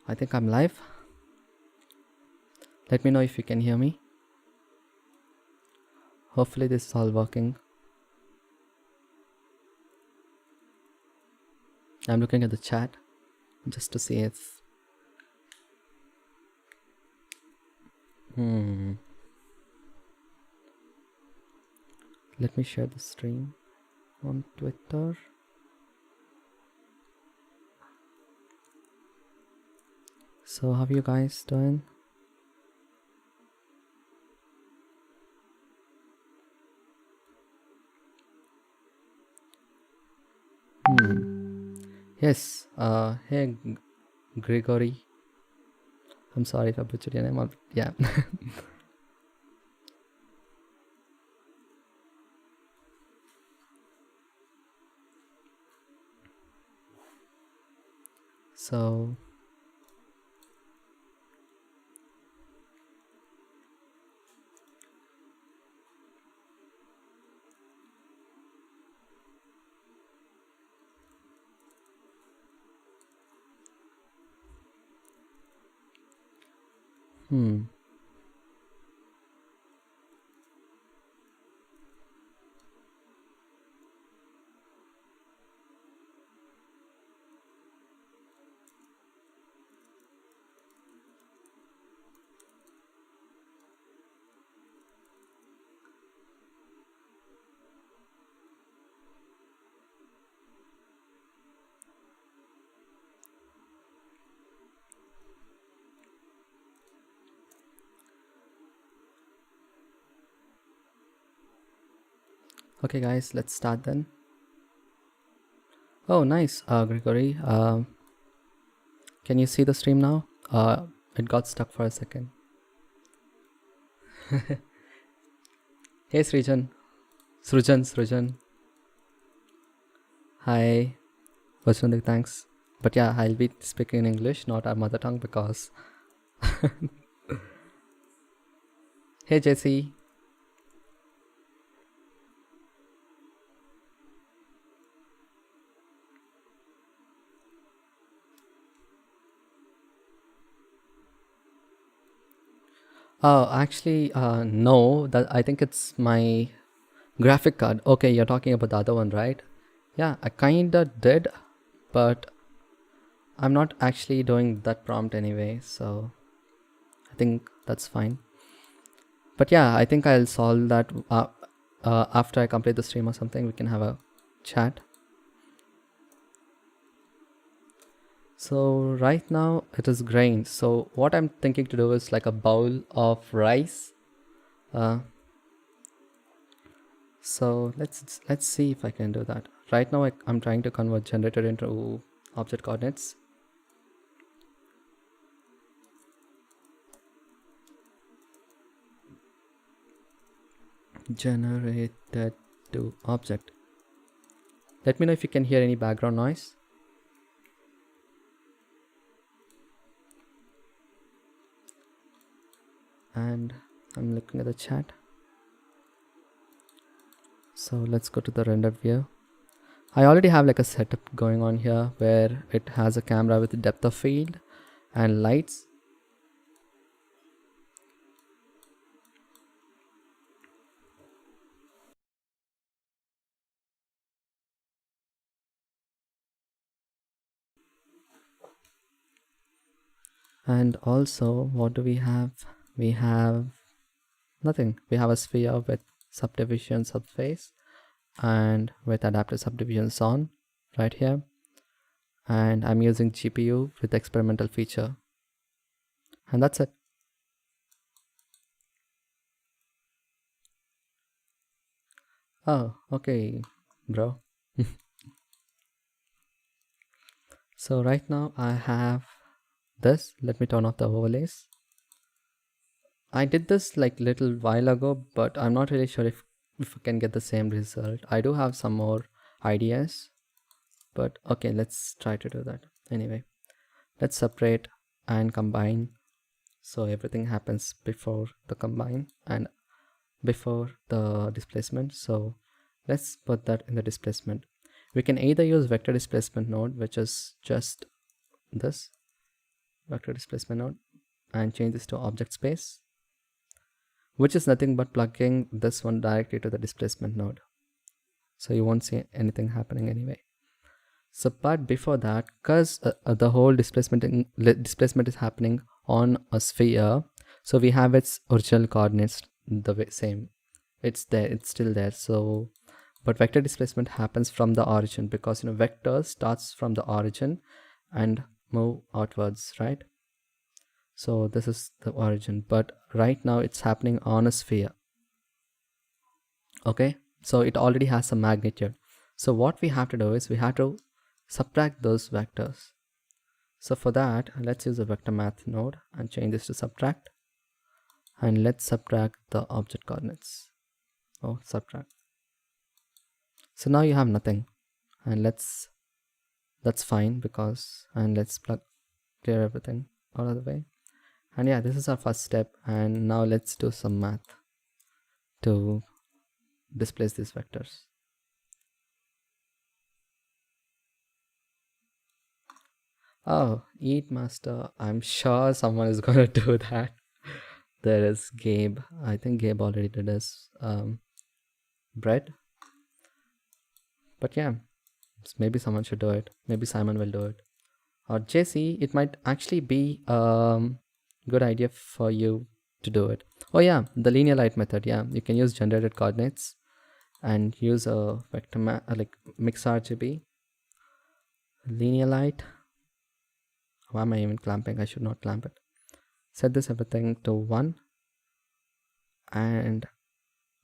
I think I'm live. Let me know if you can hear me. Hopefully this is all working. I'm looking at the chat just to see if let me share the stream on Twitter. So how are you guys doing? Yes, hey Gregory. I'm sorry if I butchered your name. Yeah. So okay guys, let's start then. Oh nice, Gregory. Can you see the stream now? It got stuck for a second. Hey Srijan. Srujan. Hi. Vasunik, thanks. But yeah, I'll be speaking in English, not our mother tongue, because hey JC. Oh, actually, no. That I think it's my graphic card. Okay, you're talking about the other one, right? Yeah, I kinda did, but I'm not actually doing that prompt anyway, so I think that's fine. But yeah, I think I'll solve that after I complete the stream or something. We can have a chat. So right now it is grains. So what I'm thinking to do is like a bowl of rice. So let's see if I can do that. Right now I'm trying to convert generator into object coordinates. Generated to object. Let me know if you can hear any background noise. And I'm looking at the chat. So let's go to the rendered view. I already have like a setup going on here where it has a camera with depth of field and lights. And also, what do we have? We have nothing. We have a sphere with subdivision subface and with adaptive subdivisions on right here. And I'm using GPU with experimental feature. And that's it. Oh, okay, bro. So right now I have this. Let me turn off the overlays. I did this like little while ago, but I'm not really sure if I can get the same result. I do have some more ideas, but okay, let's try to do that. Anyway, let's separate and combine. So everything happens before the combine and before the displacement. So let's put that in the displacement. We can either use vector displacement node, which is just this, vector displacement node, and change this to object space, which is nothing but plugging this one directly to the displacement node. So you won't see anything happening anyway. So, but before that, because the whole displacement is happening on a sphere, so we have its original coordinates the same. It's there, it's still there. So, but vector displacement happens from the origin, because vector starts from the origin and move outwards, right? So this is the origin, but right now it's happening on a sphere. Okay, so it already has some magnitude. So what we have to do is we have to subtract those vectors. So for that, let's use a vector math node and change this to subtract, and let's subtract the object coordinates. Oh, subtract. So now you have nothing, and that's fine, because, and let's clear everything out of the way. And yeah, this is our first step, and now let's do some math to displace these vectors. Oh, eat master. I'm sure someone is gonna do that. There is Gabe. I think Gabe already did his bread. But yeah, maybe someone should do it. Maybe Simon will do it. Or JC, it might actually be good idea for you to do it. Oh yeah, the linear light method. Yeah, you can use generated coordinates and use a vector like mix RGB, linear light. Why am I even clamping? I should not clamp it. Set this everything to 1, and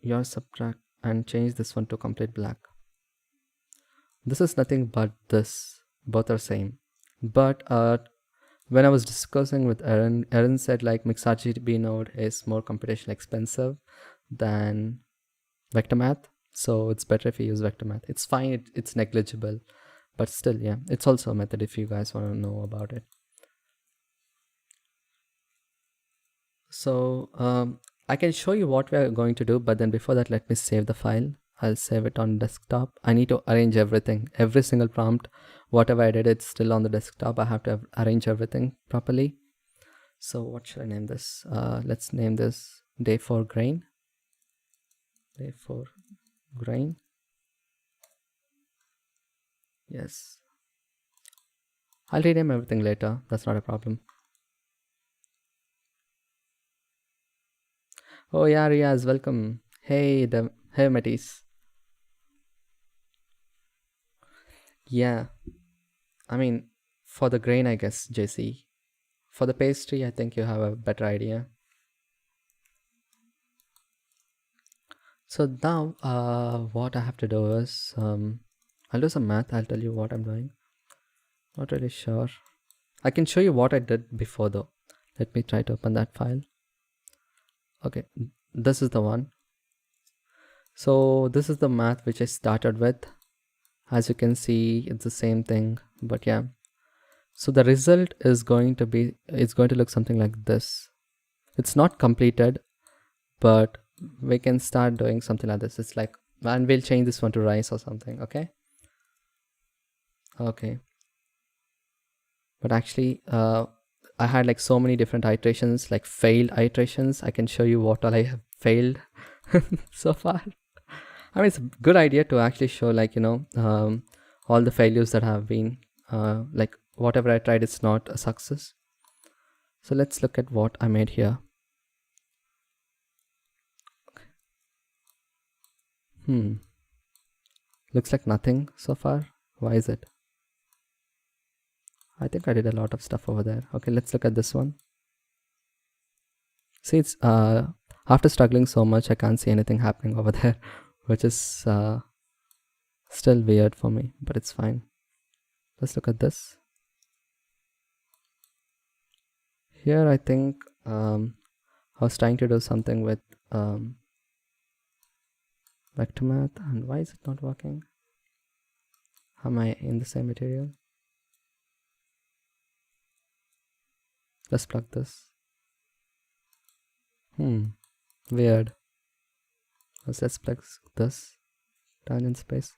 your subtract, and change this one to complete black. This is nothing but this. Both are same. But when I was discussing with Aaron said like mix RGB node is more computationally expensive than vector math, so it's better if you use vector math. It's fine, it's negligible, but still, yeah, it's also a method if you guys want to know about it. So I can show you what we are going to do, but then before that, let me save the file. I'll save it on desktop. I need to arrange everything, every single prompt, whatever I did, it's still on the desktop. I have to arrange everything properly. So what should I name this? Let's name this day 4 grain. Day 4 grain. Yes. I'll rename everything later. That's not a problem. Oh yeah, Riaz, welcome. Hey, hey, Matisse. Yeah, I mean, for the grain, I guess, JC. For the pastry, I think you have a better idea. So now, what I have to do is, I'll do some math. I'll tell you what I'm doing. Not really sure. I can show you what I did before though. Let me try to open that file. Okay, this is the one. So this is the math which I started with. As you can see, it's the same thing, but yeah. So the result is going to be, it's going to look something like this. It's not completed, but we can start doing something like this. It's like, and we'll change this one to rice or something. Okay. Okay. But actually, I had like so many different iterations, like failed iterations. I can show you what all I have failed so far. I mean, it's a good idea to actually show like, all the failures that have been, like whatever I tried, it's not a success. So let's look at what I made here. Looks like nothing so far. Why is it? I think I did a lot of stuff over there. Okay, let's look at this one. See, it's after struggling so much, I can't see anything happening over there, which is still weird for me, but it's fine. Let's look at this. Here, I think I was trying to do something with vector math, and why is it not working? Am I in the same material? Let's plug this. Weird. Let's plug this tangent space.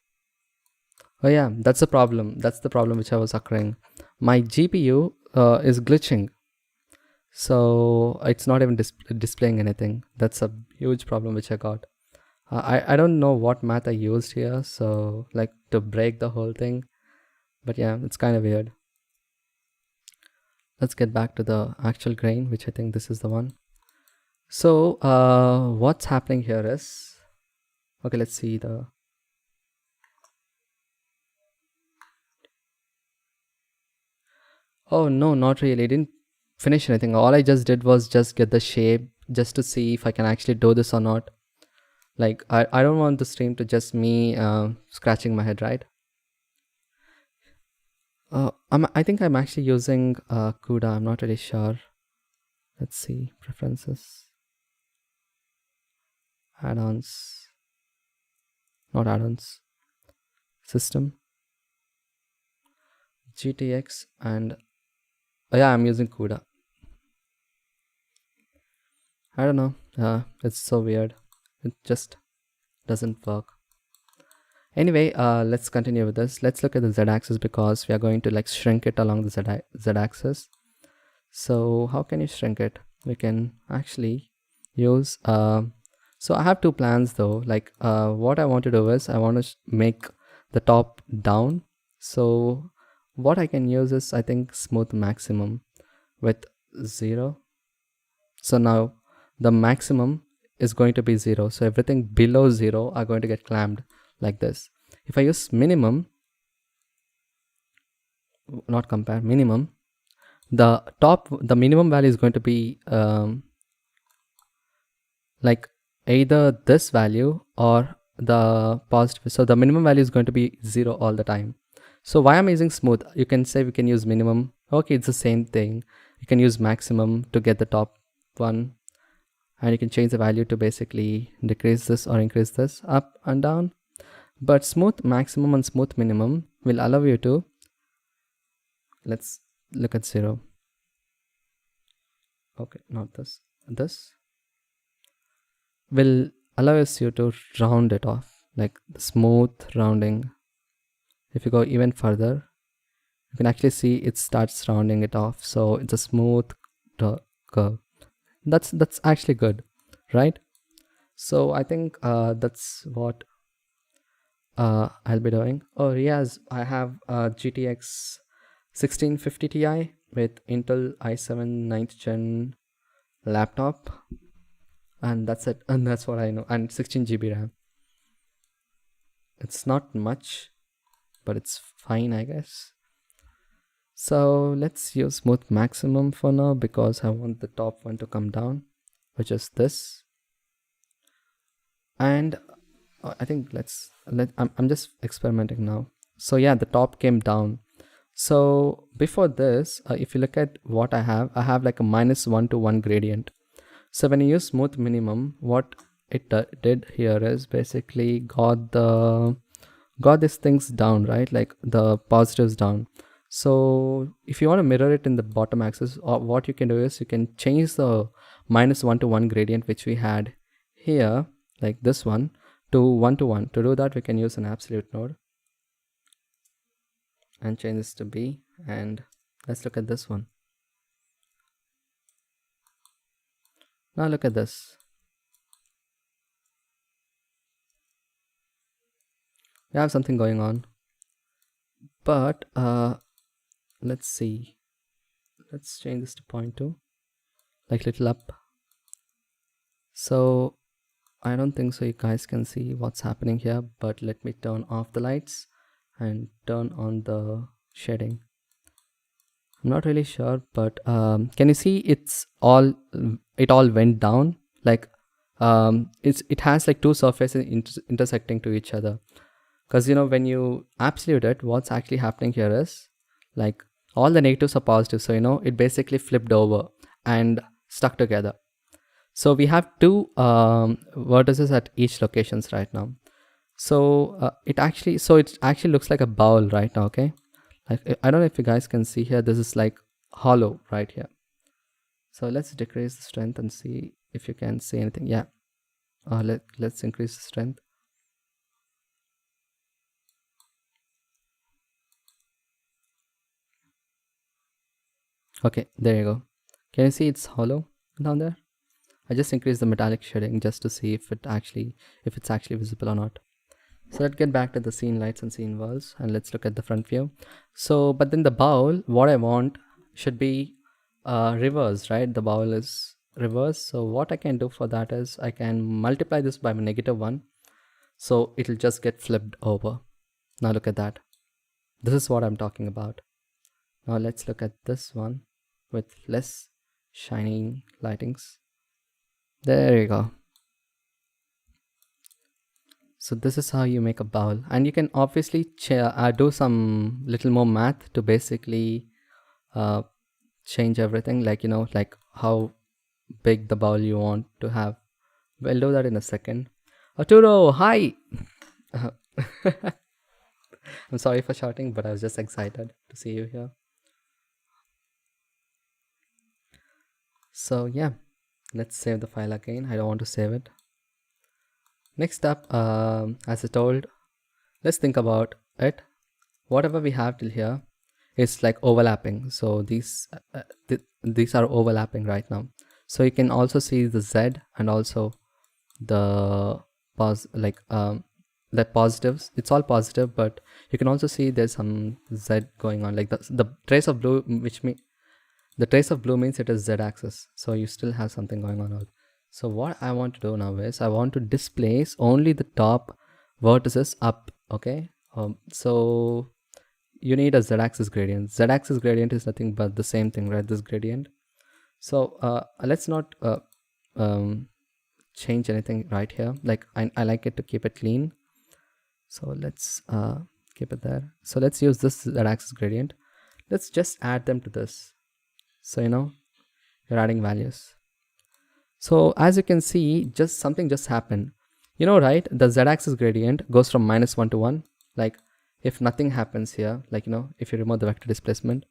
Oh yeah, that's the problem. That's the problem which I was occurring. My GPU is glitching. So it's not even displaying anything. That's a huge problem which I got. I don't know what math I used here, so like to break the whole thing. But yeah, it's kind of weird. Let's get back to the actual grain, which I think this is the one. So what's happening here is, okay, let's see the, oh no, not really. I didn't finish anything. All I just did was just get the shape just to see if I can actually do this or not. Like I don't want the stream to just me scratching my head, right? I think I'm actually using CUDA. I'm not really sure. Let's see, preferences, add-ons, not add-ons, system, GTX, and yeah, I'm using CUDA. I don't know. It's so weird. It just doesn't work. Anyway, let's continue with this. Let's look at the z-axis because we are going to like shrink it along the z-axis. So how can you shrink it? We can actually use so I have two plans though. Like what I want to do is I want to make the top down. So what I can use is I think smooth maximum with 0. So now the maximum is going to be 0, so everything below 0 are going to get clamped like this. If I use minimum, not compare, minimum, the minimum value is going to be like either this value or the positive. So the minimum value is going to be 0 all the time. So why I'm using smooth, you can say we can use minimum. Okay, it's the same thing. You can use maximum to get the top one, and you can change the value to basically decrease this or increase this up and down. But smooth maximum and smooth minimum will allow you to, let's look at 0. Okay, not this. This will allow us you to round it off, like the smooth rounding. If you go even further, you can actually see it starts rounding it off. So it's a smooth curve. That's actually good, right? So I think that's what I'll be doing. Oh yes, I have a GTX 1650 Ti with Intel i7 9th gen laptop, and that's it. And that's what I know. And 16 GB RAM. It's not much, but it's fine, I guess. So let's use smooth maximum for now because I want the top one to come down, which is this. And I think I'm just experimenting now. So yeah, the top came down. So before this, if you look at what I have like a -1 to 1 gradient. So when you use smooth minimum, what it did here is basically got these things down, right? Like the positives down. So if you want to mirror it in the bottom axis, what you can do is you can change the -1 to 1 gradient which we had here, like this one, to 1 to 1. To do that, we can use an absolute node and change this to B. And let's look at this one. Now look at this. We have something going on. But let's see. Let's change this to 0.2, like little up. So I don't think so you guys can see what's happening here, but let me turn off the lights and turn on the shading. I'm not really sure, but can you see it all went down? Like it has like two surfaces intersecting to each other. Because when you absolute it, what's actually happening here is like all the negatives are positive. So it basically flipped over and stuck together. So we have two vertices at each locations right now. So it actually looks like a bowl right now. Okay, like I don't know if you guys can see here, this is like hollow right here. So let's decrease the strength and see if you can see anything. Yeah, let's increase the strength. Okay, there you go. Can you see it's hollow down there? I just increased the metallic shading just to see if it's actually visible or not. So let's get back to the scene lights and scene walls, and let's look at the front view. So, but then the bowl, what I want should be reverse, right? The bowl is reverse. So what I can do for that is I can multiply this by -1. So it'll just get flipped over. Now look at that. This is what I'm talking about. Now let's look at this one with less shining lightings. There you go. So this is how you make a bowl, and you can obviously do some little more math to basically change everything, like like how big the bowl you want to have. We'll do that in a second. Arturo, hi. I'm sorry for shouting, but I was just excited to see you here. So yeah, let's save the file again. I don't want to save it. Next up, as I told, let's think about it. Whatever we have till here is like overlapping. So these are overlapping right now. So you can also see the Z and also the the positives. It's all positive, but you can also see there's some Z going on, like the trace of blue, the trace of blue means it is Z axis. So you still have something going on. So what I want to do now is I want to displace only the top vertices up. Okay. So you need a Z-axis gradient. Z-axis gradient is nothing but the same thing, right? This gradient. So let's not change anything right here. Like I like it to keep it clean. So let's keep it there. So let's use this Z-axis gradient. Let's just add them to this. So you're adding values. So as you can see, just something just happened. Right? The Z-axis gradient goes from -1 to 1. Like if nothing happens here, like if you remove the vector displacement.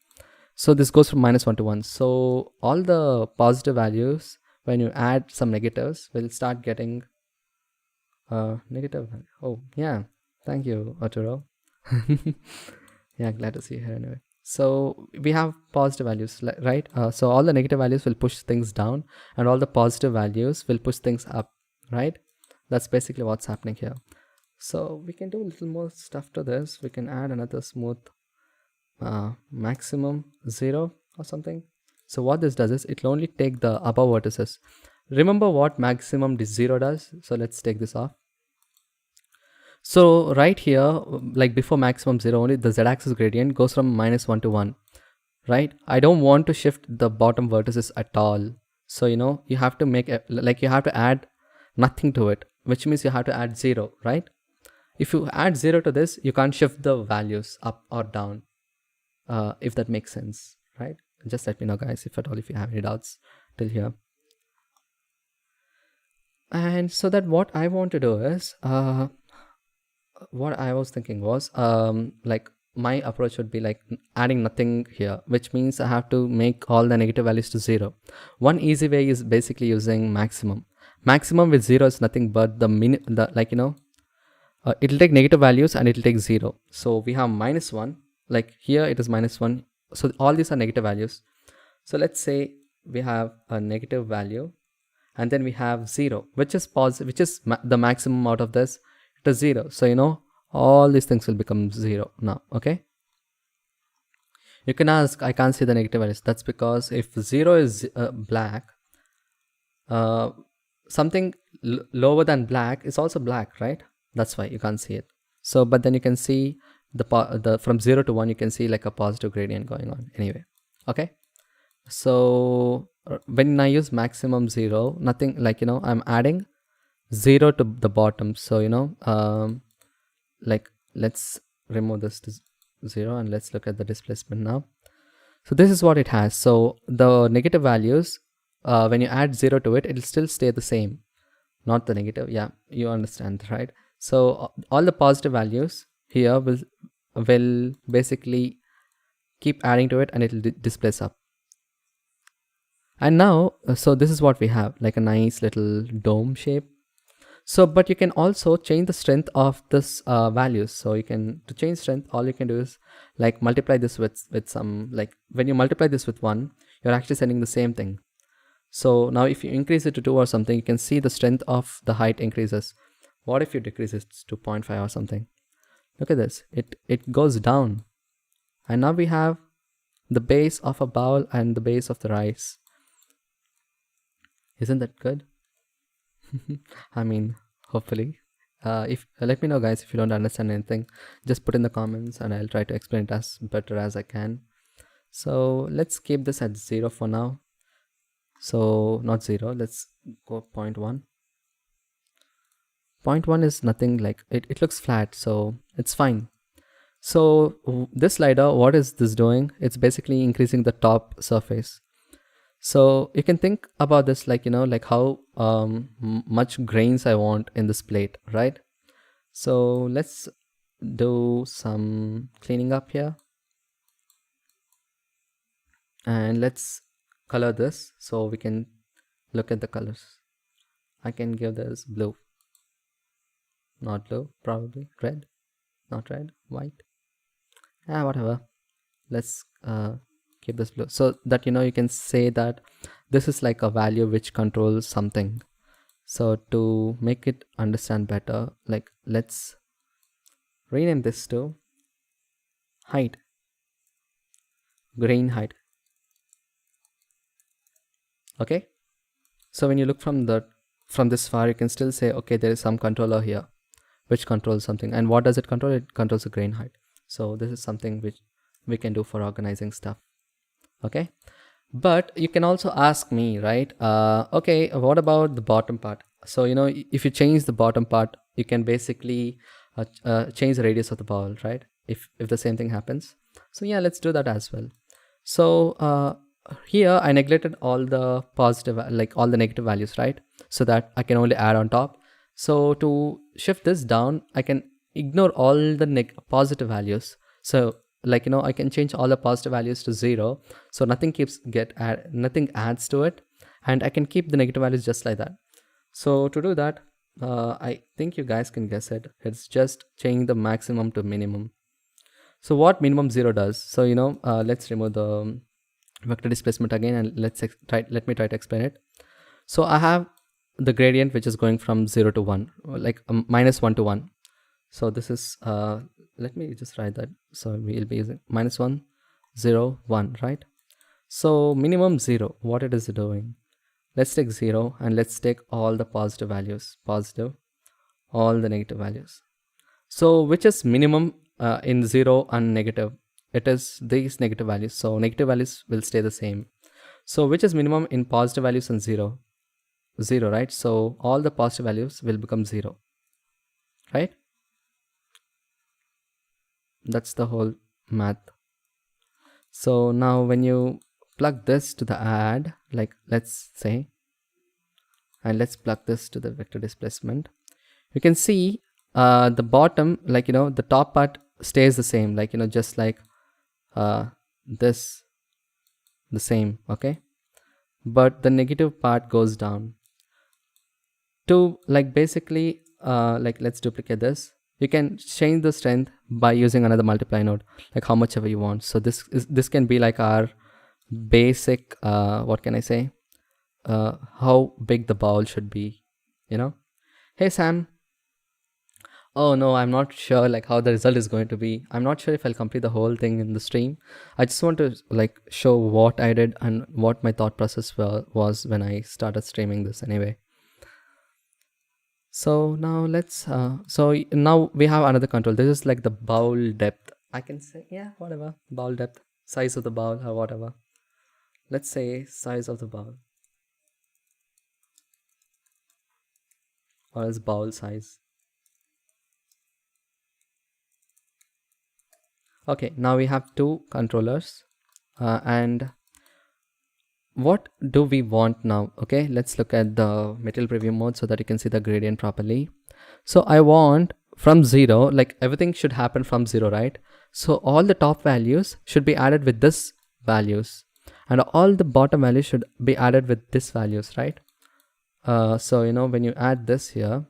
So this goes from -1 to 1. So all the positive values, when you add some negatives, will start getting negative. Oh yeah, thank you, Arturo. Yeah, glad to see you here anyway. So we have positive values, right? So all the negative values will push things down, and all the positive values will push things up, right? That's basically what's happening here. So we can do a little more stuff to this. We can add another smooth maximum 0 or something. So what this does is it will only take the above vertices. Remember what maximum 0 does? So let's take this off. So right here, like before maximum 0, only the Z-axis gradient goes from -1 to 1, right? I don't want to shift the bottom vertices at all. So you have to make you have to add nothing to it, which means you have to add 0, right? If you add 0 to this, you can't shift the values up or down, if that makes sense, right? Just let me know, guys, if you have any doubts till here. And so that what I want to do is what I was thinking was like my approach would be like adding nothing here, which means I have to make all the negative values to 0. One easy way is basically using maximum. Maximum with 0 is nothing but it'll take negative values and it'll take 0. So we have -1, like here it is -1. So all these are negative values. So let's say we have a negative value, and then we have 0, which is positive, which is the maximum out of this. It is 0. So all these things will become 0 now. Okay. You can ask, I can't see the negative values. That's because if 0 is black, something lower than black is also black, right? That's why you can't see it. So, but then you can see the from 0 to 1, you can see like a positive gradient going on anyway. Okay. So when I use maximum 0, nothing, like I'm adding 0 to the bottom. So like let's remove this to 0 and let's look at the displacement now. So this is what it has. So the negative values, when you add 0 to it, it'll still stay the same, not the negative. Yeah, you understand, right? So all the positive values here will basically keep adding to it, and it'll displace up. And now, so this is what we have, like a nice little dome shape. So, but you can also change the strength of this values. So you can, to change strength, all you can do is like multiply this with some, like when you multiply this with 1, you're actually sending the same thing. So now if you increase it to 2 or something, you can see the strength of the height increases. What if you decrease it to 0.5 or something? Look at this, it goes down. And now we have the base of a bowl and the base of the rice. Isn't that good? I mean, hopefully. If let me know, guys, if you don't understand anything, just put in the comments and I'll try to explain it as better as I can. So let's keep this at 0 for now. So not 0, let's go 0.1. 0.1 is nothing, like it looks flat, so it's fine. So this slider, what is this doing? It's basically increasing the top surface. So you can think about this like, you know, like how much grains I want in this plate, right? So let's do some cleaning up here. And let's color this so we can look at the colors. I can give this blue. Not blue, probably red. Not red, white. Whatever. Let's keep this blue so that, you know, you can say that this is like a value which controls something. So to make it understand better, like let's rename this to height, grain height. Okay, so when you look from this far, you can still say, okay, there is some controller here which controls something. And what does it control? It controls the grain height. So this is something which we can do for organizing stuff. Okay, but you can also ask me, right? Okay, what about the bottom part? So, you know, if you change the bottom part, you can basically change the radius of the ball, right? If the same thing happens. So yeah, let's do that as well. So here I neglected all the positive, like all the negative values, right? So that I can only add on top. So to shift this down, I can ignore all the positive values. So like, you know, I can change all the positive values to 0. So nothing nothing adds to it. And I can keep the negative values just like that. So to do that, I think you guys can guess it. It's just change the maximum to minimum. So what minimum 0 does? So, you know, let's remove the vector displacement again and let me try to explain it. So I have the gradient which is going from 0 to 1, like -1 to 1. So this is let me just write that. So we'll be using -1 0 1, right? So minimum 0, what it is doing? Let's take 0 and let's take all the positive values, positive, all the negative values. So which is minimum in 0 and negative? It is these negative values. So negative values will stay the same. So which is minimum in positive values and 0? 0, right? So all the positive values will become 0, right? That's the whole math. So now when you plug this to the add, like let's say, and let's plug this to the vector displacement, you can see the bottom, like, you know, the top part stays the same, like, you know, just like this, the same, okay? But the negative part goes down. To like basically like let's duplicate this. You can change the strength by using another multiply node, like how much ever you want. So this can be like our basic what can I say, how big the bowl should be, you know. Hey Sam. Oh no, I'm not sure like how the result is going to be. I'm not sure if I'll complete the whole thing in the stream. I just want to like show what I did and what my thought process was when I started streaming this anyway. So now let's so now we have another control. This is like the bowl depth. I can say, yeah, whatever, bowl depth, size of the bowl or whatever. Let's say size of the bowl, or else bowl size. Okay, now we have two controllers and what do we want now? Okay, let's look at the material preview mode so that you can see the gradient properly. So I want from 0, like everything should happen from 0, right? So all the top values should be added with this values and all the bottom values should be added with this values, right? So, you know, when you add this here,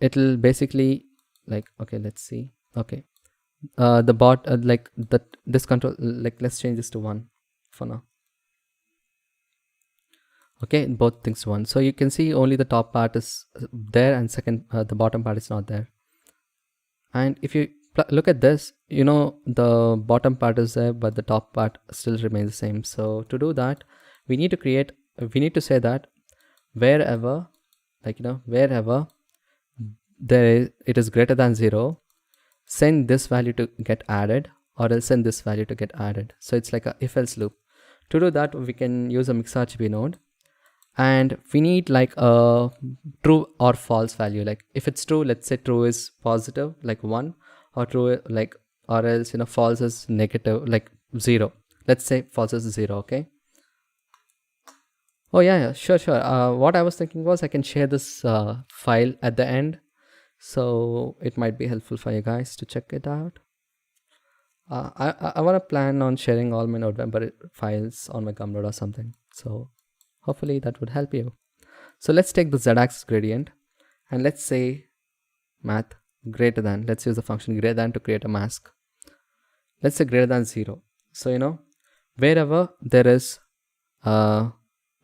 it'll basically like, okay, let's see. Okay, the bot like that this control, like let's change this to 1 for now. Okay, both things to 1. So you can see only the top part is there, and second the bottom part is not there. And if you look at this, you know, the bottom part is there but the top part still remains the same. So to do that, we need to say that wherever, like, you know, wherever it is greater than 0, send this value to get added, or else send this value to get added. So it's like a if else loop. To do that, we can use a mixRGB node, and we need like a true or false value. Like if it's true, let's say true is positive, like 1, or true, like, or else, you know, false is negative, like 0. Let's say false is 0. Okay. Oh yeah, sure. What I was thinking was I can share this file at the end, so it might be helpful for you guys to check it out. I want to plan on sharing all my Nodevember files on my Gumroad or something, so hopefully that would help you. So let's take the z-axis gradient, and let's say math greater than, let's use the function greater than to create a mask. Let's say greater than 0. So, you know, wherever there is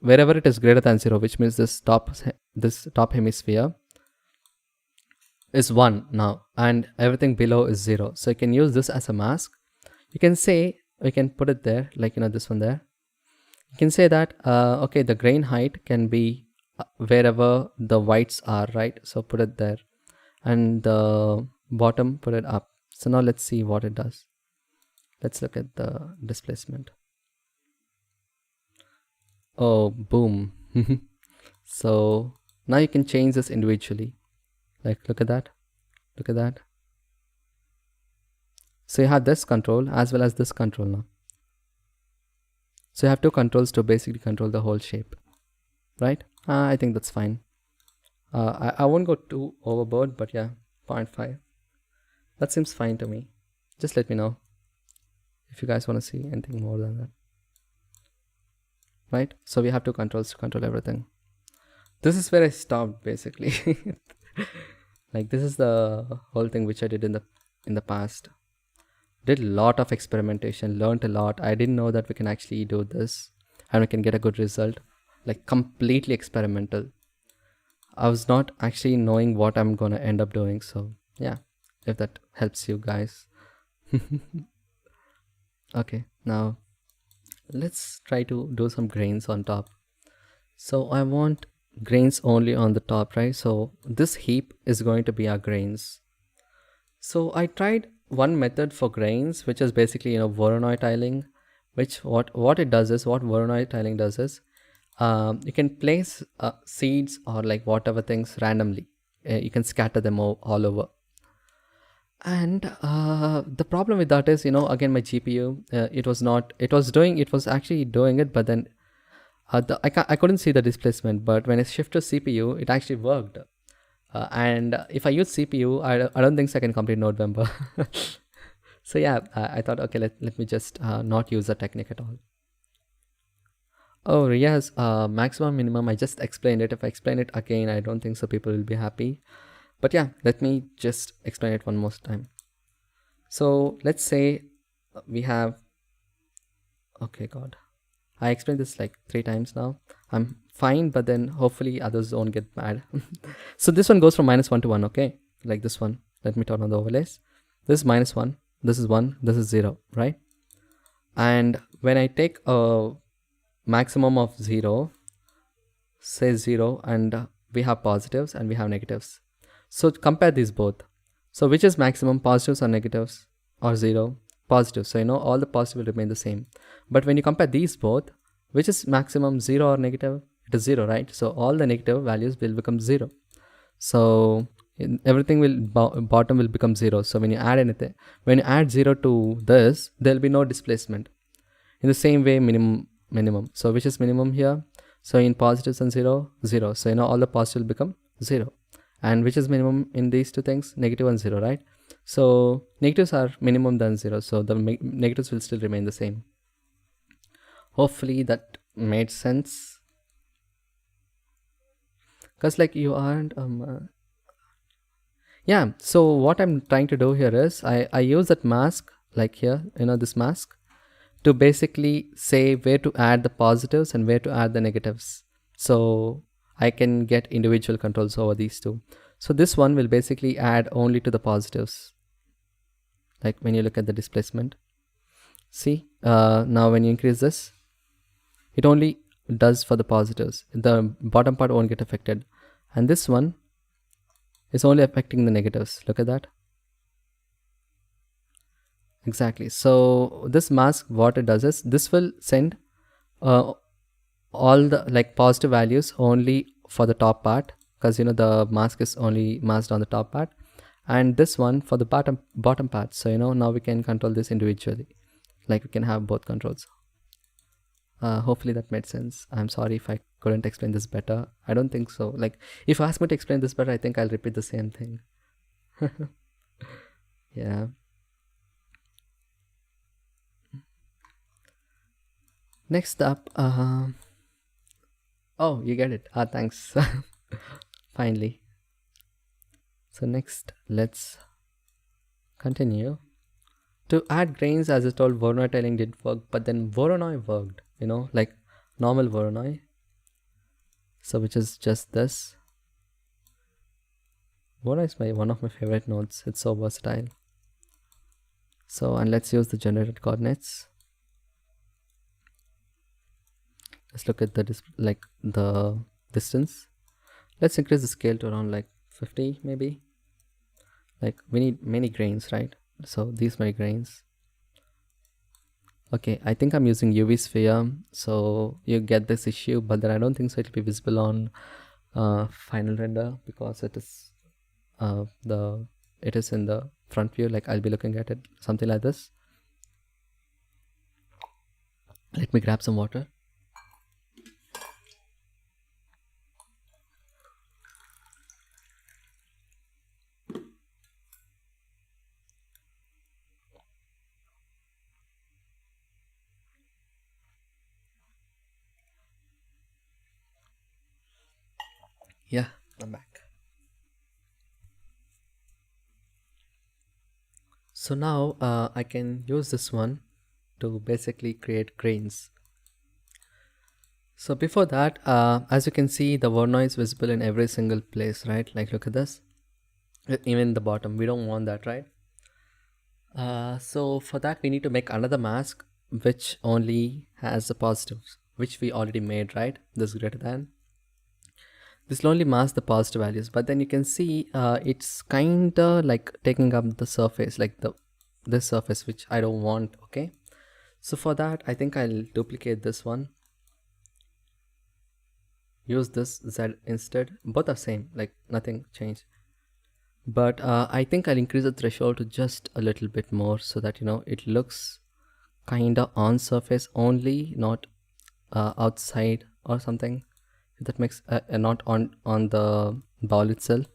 wherever it is greater than 0, which means this top hemisphere is 1 now, and everything below is 0. So you can use this as a mask. You can say, we can put it there, like, you know, this one there. You can say that okay, the grain height can be wherever the whites are, right? So put it there, and the bottom, put it up. So now let's see what it does. Let's look at the displacement. Oh, boom. So now you can change this individually. Like, look at that. Look at that. So you have this control as well as this control now. So you have two controls to basically control the whole shape, right? I think that's fine. I won't go too overboard, but yeah, 0.5. That seems fine to me. Just let me know if you guys want to see anything more than that. Right? So we have two controls to control everything. This is where I stopped basically. Like, this is the whole thing which I did in the past. Did a lot of experimentation, learned a lot. I didn't know that we can actually do this and we can get a good result. Like, completely experimental. I was not actually knowing what I'm gonna end up doing. So yeah, if that helps you guys. Okay, now let's try to do some grains on top. So I want grains only on the top, right? So this heap is going to be our grains. So I tried one method for grains, which is basically, you know, Voronoi tiling, which what it does is, what Voronoi tiling does is, you can place seeds or like whatever things randomly. You can scatter them all over. And the problem with that is, you know, again, my GPU, it was actually doing it, but then I couldn't see the displacement. But when I shift to CPU, it actually worked. And if I use CPU, I don't think so I can complete Nodevember. So yeah, I thought, okay, let me just not use the technique at all. Oh yes, maximum minimum, I just explained it. If I explain it again, I don't think so people will be happy. But yeah, let me just explain it one more time. So let's say we have, okay, God, I explained this like 3 times now. I'm fine, but then hopefully others don't get mad. So this one goes from -1 to 1, okay? Like this one. Let me turn on the overlays. This is -1, this is 1, this is 0, right? And when I take a maximum of 0, say 0, and we have positives and we have negatives. So compare these both. So which is maximum, positives or negatives, or 0? Positive. So you know all the positive will remain the same. But when you compare these both, which is maximum, 0 or negative? It is 0, right? So all the negative values will become 0. So everything will bottom will become 0. So when you add anything, when you add 0 to this, there will be no displacement. In the same way, minimum. So which is minimum here? So in positives and 0, 0. So you know all the positives will become 0. And which is minimum in these two things? Negative and 0, right? So negatives are minimum than 0. So the negatives will still remain the same. Hopefully that made sense. Because like you aren't Yeah, so what I'm trying to do here is I use that mask, like here, this mask, to basically say where to add the positives and where to add the negatives. So I can get individual controls over these two. So this one will basically add only to the positives. Like when you look at the displacement, see, now when you increase this, it only does for the positives. The bottom part won't get affected. And this one is only affecting the negatives. Look at that. Exactly. So this mask, what it does is this will send uh, all the like positive values only for the top part, because the mask is only masked on the top part, and this one for the bottom part. So now we can control this individually, like we can have both controls. Hopefully that made sense. I'm sorry if I couldn't explain this better. I don't think so. Like if you ask me to explain this better, I think I'll repeat the same thing. Yeah. Next up, oh, you get it. Thanks. Finally. So next, let's continue. To add grains, as I told, Voronoi tiling didn't work, but then Voronoi worked, like normal Voronoi. So which is just this. Voronoi is one of my favorite nodes. It's so versatile. So, and let's use the generated coordinates. Let's look at the the distance. Let's increase the scale to around like 50 maybe. Like we need many grains, right? So these many grains. Okay, I think I'm using UV sphere, so you get this issue, but then I don't think so it'll be visible on final render, because it is in the front view. Like I'll be looking at it something like this. Let me grab some water. Yeah, I'm back. So now I can use this one to basically create grains. So before that, as you can see, the Voronoi is visible in every single place, right? Like look at this, even the bottom. We don't want that, right? So for that, we need to make another mask which only has the positives, which we already made, right? This greater than. This will only mask the positive values, but then you can see it's kind of like taking up the surface, like this surface, which I don't want. Okay, so for that, I think I'll duplicate this one, use this Z instead. Both are same, like nothing changed, but I think I'll increase the threshold to just a little bit more, so that it looks kind of on surface only, not outside or something. If that makes not on the bowl itself.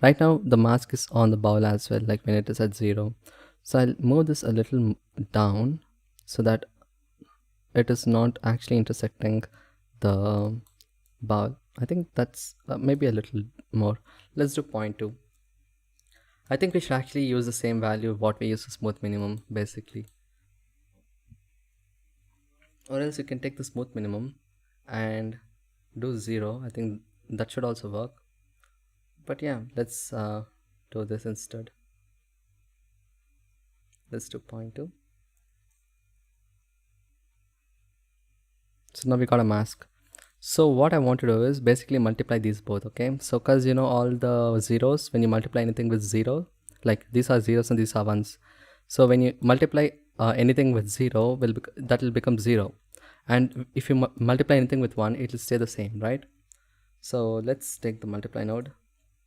Right now the mask is on the bowl as well, like when it is at 0. So I'll move this a little down so that it is not actually intersecting the bowl. I think that's maybe a little more. Let's do 0.2. I think we should actually use the same value of what we use for smooth minimum, basically. Or else you can take the smooth minimum and do 0. I think that should also work. But yeah, let's do this instead. Let's do 0.2. So now we got a mask. So what I want to do is basically multiply these both. Okay, so because all the zeros, when you multiply anything with 0, like these are zeros and these are ones, so when you multiply anything with 0, that will become 0, and if you multiply anything with 1, it will stay the same, right? So let's take the multiply node,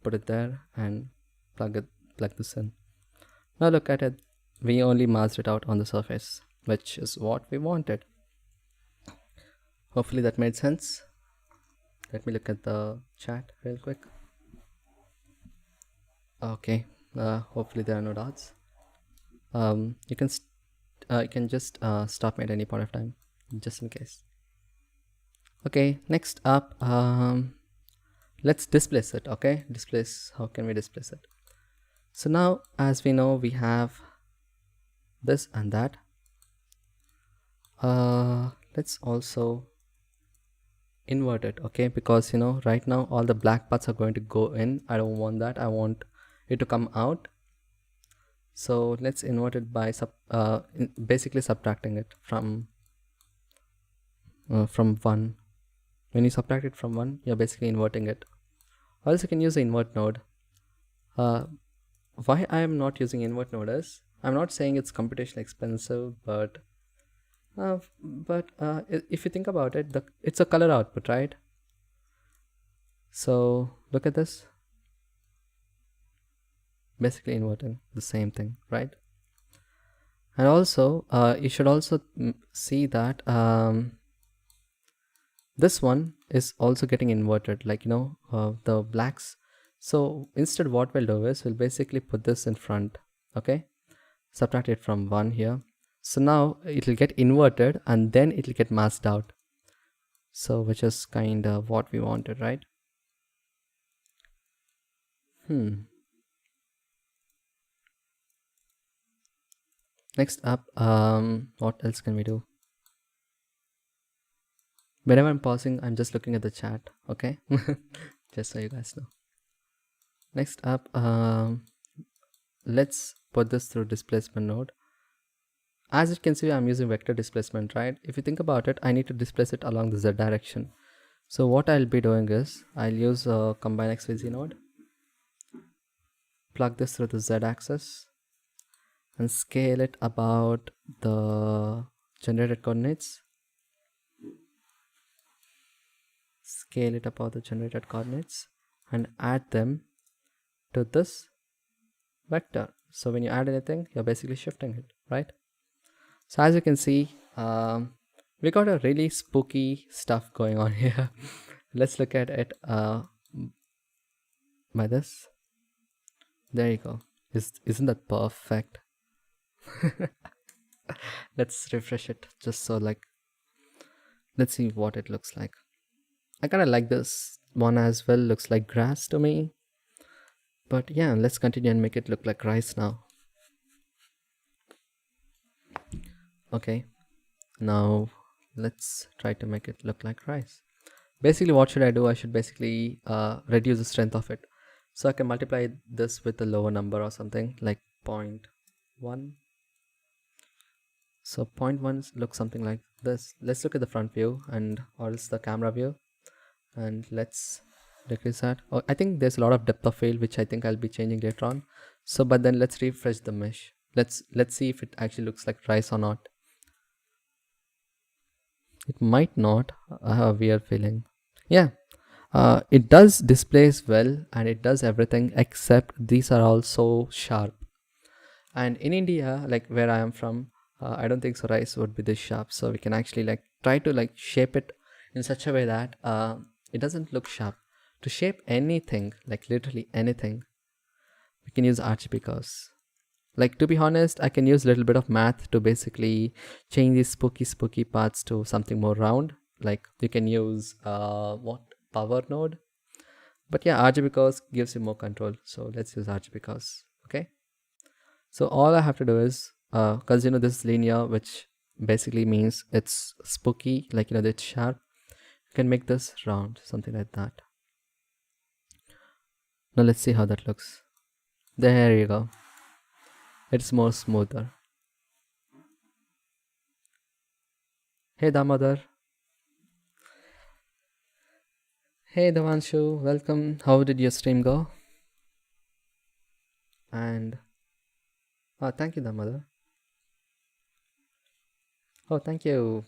put it there, and plug this in. Now look at it, we only masked it out on the surface, which is what we wanted. Hopefully that made sense. Let me look at the chat real quick. Okay, hopefully there are no dots. You can just stop me at any point of time, just in case. Okay, next up, let's displace it. Okay, displace. How can we displace it? So now, as we know, we have this and that. Let's also invert it, okay? Because right now all the black parts are going to go in. I don't want that. I want it to come out. So let's invert it by basically subtracting it from 1. When you subtract it from 1, you're basically inverting it. Or else you can use the invert node. Why I am not using invert node is, I'm not saying it's computationally expensive, but if you think about it, it's a color output, right? So look at this, basically inverting the same thing, right? And also you should also see that this one is also getting inverted, like the blacks. So instead what we'll do is we'll basically put this in front, okay? Subtract it from 1 here. So now it'll get inverted and then it'll get masked out. So which is kind of what we wanted, right? Next up, what else can we do? Whenever I'm pausing, I'm just looking at the chat, okay? Just so you guys know. Next up, let's put this through displacement node. As you can see, I'm using vector displacement, right? If you think about it, I need to displace it along the z direction. So what I'll be doing is I'll use a combine xyz node, plug this through the z axis, and scale it about the generated coordinates. Scale it about the generated coordinates and add them to this vector. So when you add anything, you're basically shifting it, right? So as you can see, we got a really spooky stuff going on here. Let's look at it by this. There you go. Isn't that perfect? Let's refresh it just so let's see what it looks like. I kind of like this one as well. Looks like grass to me. But yeah, let's continue and make it look like rice now. Okay, now let's try to make it look like rice. Basically, what should I do? I should basically reduce the strength of it. So I can multiply this with a lower number or something like 0.1. So 0.1 looks something like this. Let's look at the front view and or else the camera view, and let's decrease that. Oh, I think there's a lot of depth of field which I think I'll be changing later on. So but then let's refresh the mesh. Let's see if it actually looks like rice or not. It might not. I have a weird feeling. Yeah, it does displace well and it does everything except these are also sharp. And in India, like where I am from, I don't think so rice would be this sharp. So we can actually try to shape it in such a way that it doesn't look sharp. To shape anything, like literally anything, we can use RGB curves. Like, to be honest, I can use a little bit of math to basically change these spooky parts to something more round. Like you can use power node. But yeah, RGB curves gives you more control. So let's use RGB curves. Okay. So all I have to do is, because this is linear, which basically means it's spooky, it's sharp. You can make this round, something like that. Now let's see how that looks. There you go. It's more smoother. Hey Damodar. Hey Devanshu, welcome. How did your stream go? And thank you Damodar. Oh, thank you.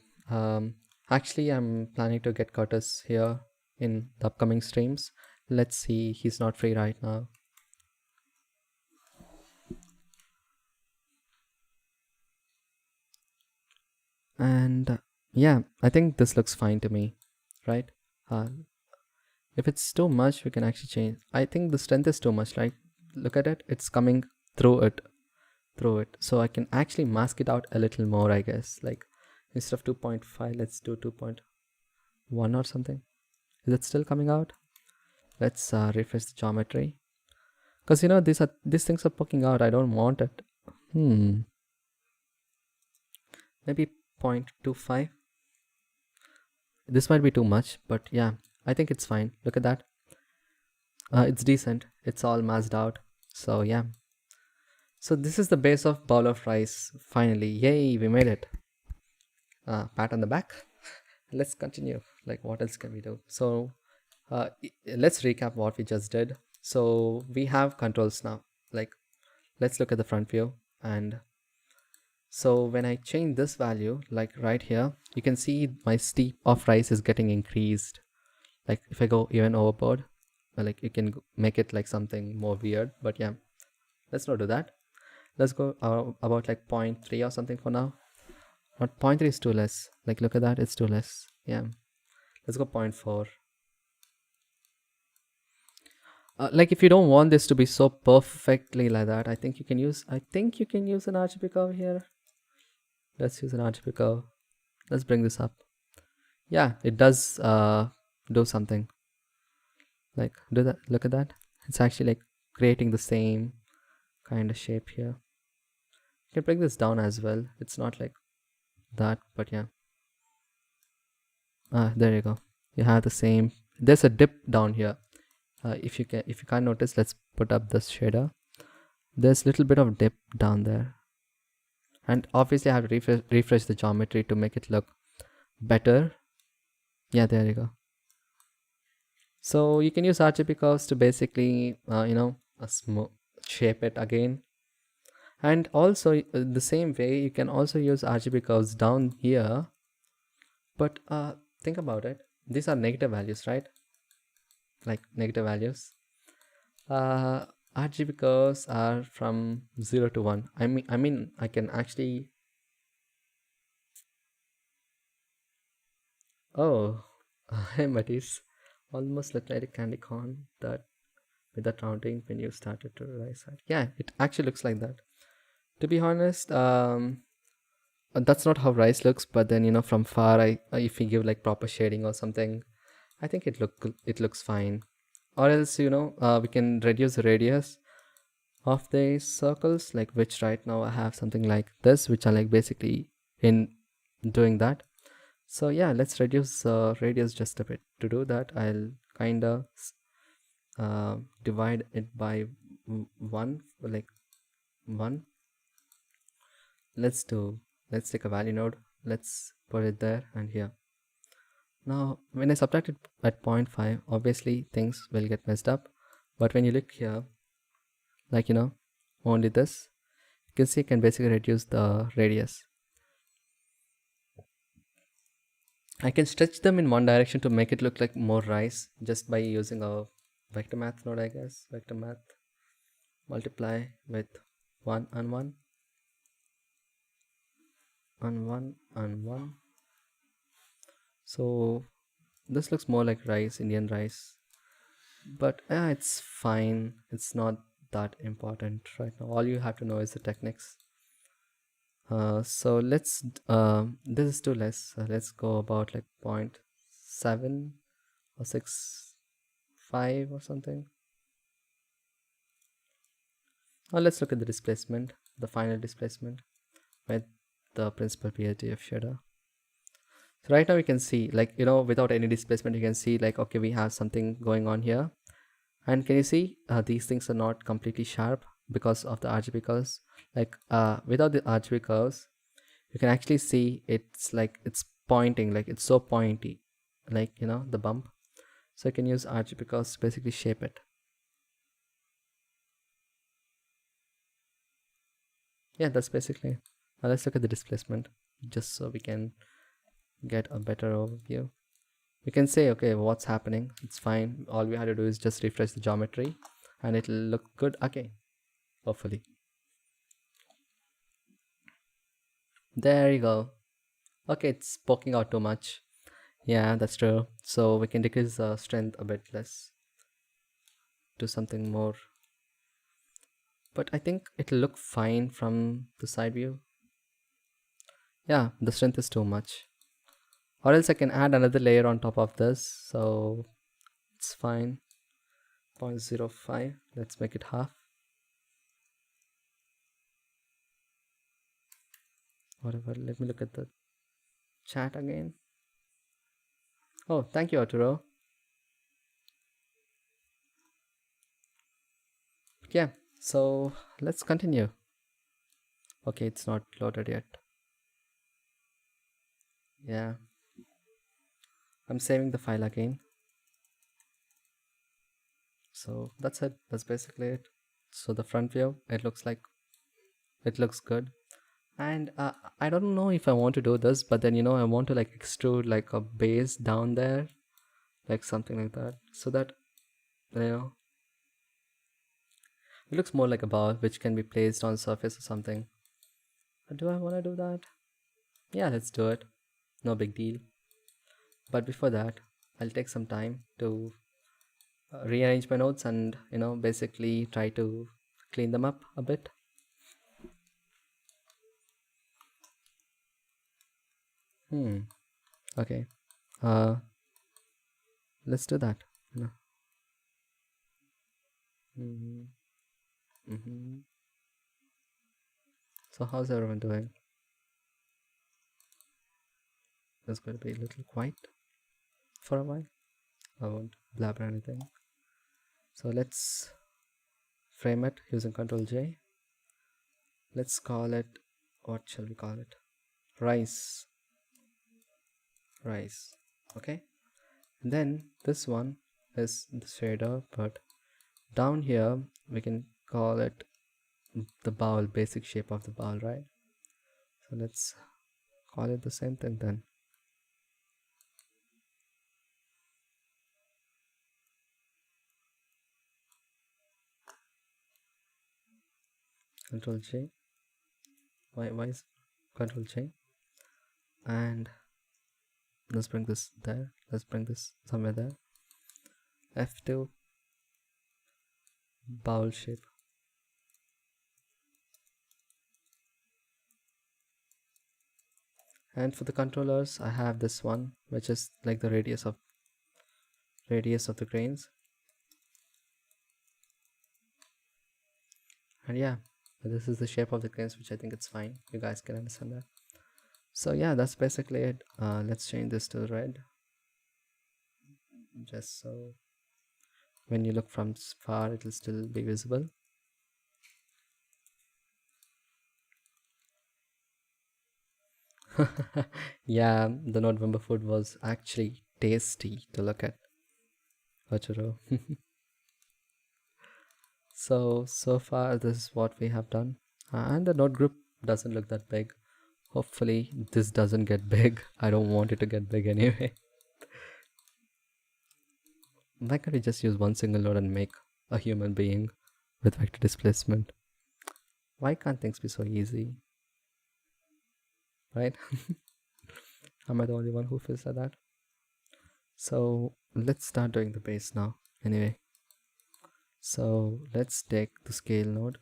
Actually, I'm planning to get Curtis here in the upcoming streams. Let's see, he's not free right now. And yeah, I think this looks fine to me, right? If it's too much, we can actually change. I think the strength is too much, right? Look at it, it's coming through it. So I can actually mask it out a little more, I guess. Like instead of 2.5, let's do 2.1 or something. Is it still coming out? Let's refresh the geometry. Because you know these things are poking out. I don't want it. Maybe 0.25. This might be too much, but yeah, I think it's fine. Look at that. It's decent. It's all masked out. So yeah. So this is the base of bowl of rice. Finally, yay, we made it. Pat on the back. Let's continue. Like, what else can we do? So let's recap what we just did. So we have controls now. Like, let's look at the front view. And so when I change this value, like right here, you can see my steep of rice is getting increased. Like if I go even overboard, like you can make it like something more weird. But yeah, let's not do that. Let's go about like 0.3 or something for now. But 0.3 is too less. Like look at that, it's too less. Yeah, let's go 0.4. Like if you don't want this to be so perfectly like that, I think you can use an RGB curve here. Let's use an RGB curve. Let's bring this up. Yeah, it does do something. Like do that. Look at that. It's actually like creating the same kind of shape here. You can bring this down as well. It's not like that, but yeah. There you go. You have the same. There's a dip down here. If you can't notice, let's put up this shader. There's a little bit of dip down there, and obviously I have to refresh the geometry to make it look better. Yeah, there you go. So you can use RGB curves to basically shape it again. And also the same way you can also use RGB curves down here. But think about it. These are negative values, right? Like negative values. RGB curves are from 0 to 1. I mean I can actually. Oh, hey Matisse. Almost looked like a candy corn that with that rounding when you started to rise. Yeah, it actually looks like that. To be honest, that's not how rice looks. But then from far, if you give like proper shading or something, I think it looks fine. Or else we can reduce the radius of the circles, like which right now I have something like this, which are like basically in doing that. So yeah, let's reduce radius just a bit. To do that, I'll kind of divide it by 1, like 1. Let's take a value node. Let's put it there and here. Now when I subtract it at 0.5, obviously things will get messed up. But when you look here, like only this, you can see I can basically reduce the radius. I can stretch them in one direction to make it look like more rice just by using a vector math node, I guess. Vector math, multiply with 1 and 1 and 1 and 1. So this looks more like rice, Indian rice, but it's fine. It's not that important right now. All you have to know is the techniques. So let's this is too less. Let's go about like 0.7 or 6.5 or something. Now let's look at the displacement, the final displacement with the principal PHDF shader. So right now we can see like without any displacement you can see like okay, we have something going on here. And can you see these things are not completely sharp because of the RGB curves. Like without the RGB curves you can actually see it's like it's pointing, like it's so pointy, like the bump. So you can use RGB curves to basically shape it. Yeah, that's basically it. Now let's look at the displacement just so we can get a better overview. We can say okay, what's happening, it's fine. All we have to do is just refresh the geometry and it'll look good again, hopefully. There you go. Okay, it's poking out too much. Yeah, that's true. So we can decrease the strength a bit less to something more, but I think it'll look fine from the side view. Yeah, the strength is too much. Or else I can add another layer on top of this, so it's fine. 0.05. Let's make it half. Whatever. Let me look at the chat again. Oh, thank you, Arturo. Yeah, so let's continue. Okay, it's not loaded yet. Yeah, I'm saving the file again. So that's it. That's basically it. So the front view, it looks good. And I don't know if I want to do this, but then I want to like extrude like a base down there, like something like that, so that it looks more like a ball which can be placed on surface or something. But do I want to do that? Yeah, let's do it. No big deal. But before that, I'll take some time to rearrange my notes and basically try to clean them up a bit. Okay, let's do that. So how's everyone doing? It's going to be a little quiet for a while. I won't blabber anything. So let's frame it using Ctrl J. Let's call it, what shall we call it? Rice. Okay, and then this one is the shader, but down here we can call it the bowl, basic shape of the bowl, right? So let's call it the same thing then. Control J. Why is Control J? And let's bring this there. Let's bring this somewhere there. F2, bowl shape. And for the controllers, I have this one, which is like the radius of the grains. And yeah, this is the shape of the grains, which I think it's fine. You guys can understand that. So yeah, that's basically it. Let's change this to red, just so when you look from far it will still be visible. Yeah, the Nodevember food was actually tasty to look at. Vajro. So far this is what we have done, and the node group doesn't look that big. Hopefully this doesn't get big. I don't want it to get big anyway. Why can't we just use one single node and make a human being with vector displacement? Why can't things be so easy? Right? Am I the only one who feels like that? So let's start doing the base now. Anyway, so let's take the scale node.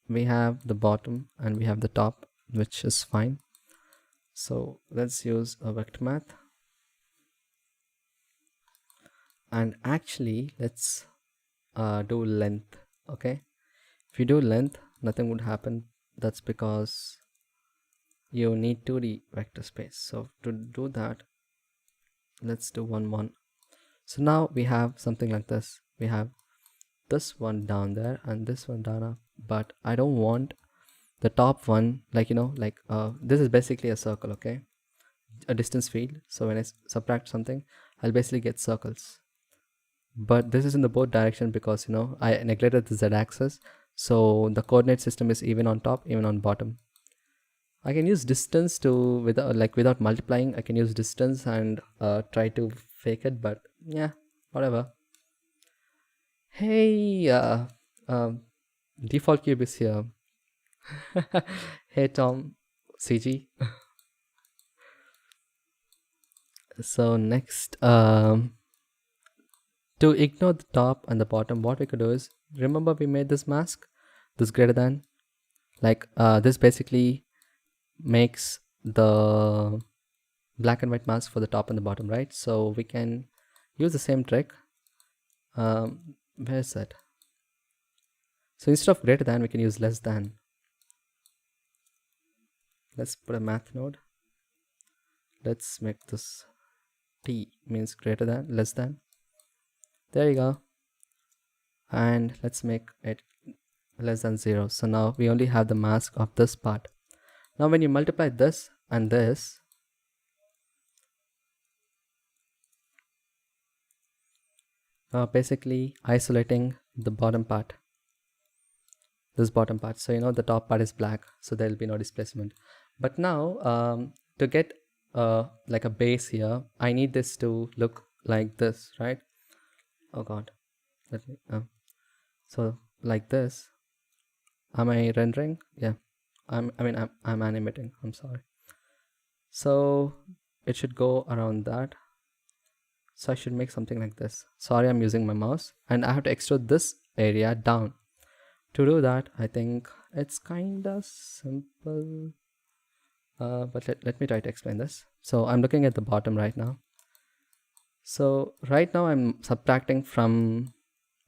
We have the bottom and we have the top, which is fine. So let's use a vector math. And actually, let's do length. Okay, if you do length, nothing would happen. That's because you need 2D vector space. So to do that, let's do 1 1. So now we have something like this. We have this one down there and this one down up, but I don't want the top one, like this is basically a circle, okay, a distance field. So when I subtract something, I'll basically get circles, but this is in the both direction because I neglected the z-axis. So the coordinate system is even on top, even on bottom. I can use distance to without multiplying. I can use distance and try to fake it, but yeah, whatever. Hey, default cube is here. Hey Tom, CG. So next, to ignore the top and the bottom, what we could do is, remember we made this mask, this greater than, this basically makes the black and white mask for the top and the bottom, right? So we can use the same trick. Where's it? So instead of greater than, we can use less than. Let's put a math node. Let's make this t means greater than, less than. There you go. And let's make it less than 0. So now we only have the mask of this part. Now when you multiply this and this, basically isolating the bottom part, this bottom part. So you know the top part is black, so there will be no displacement. But now to get like a base here, I need this to look like this, right? Oh god, let me so like this. Am I rendering? Yeah, I'm animating, I'm sorry. So it should go around that. So I should make something like this. Sorry, I'm using my mouse, and I have to extrude this area down. To do that, I think it's kinda simple, but let me try to explain this. So I'm looking at the bottom right now. So right now I'm subtracting from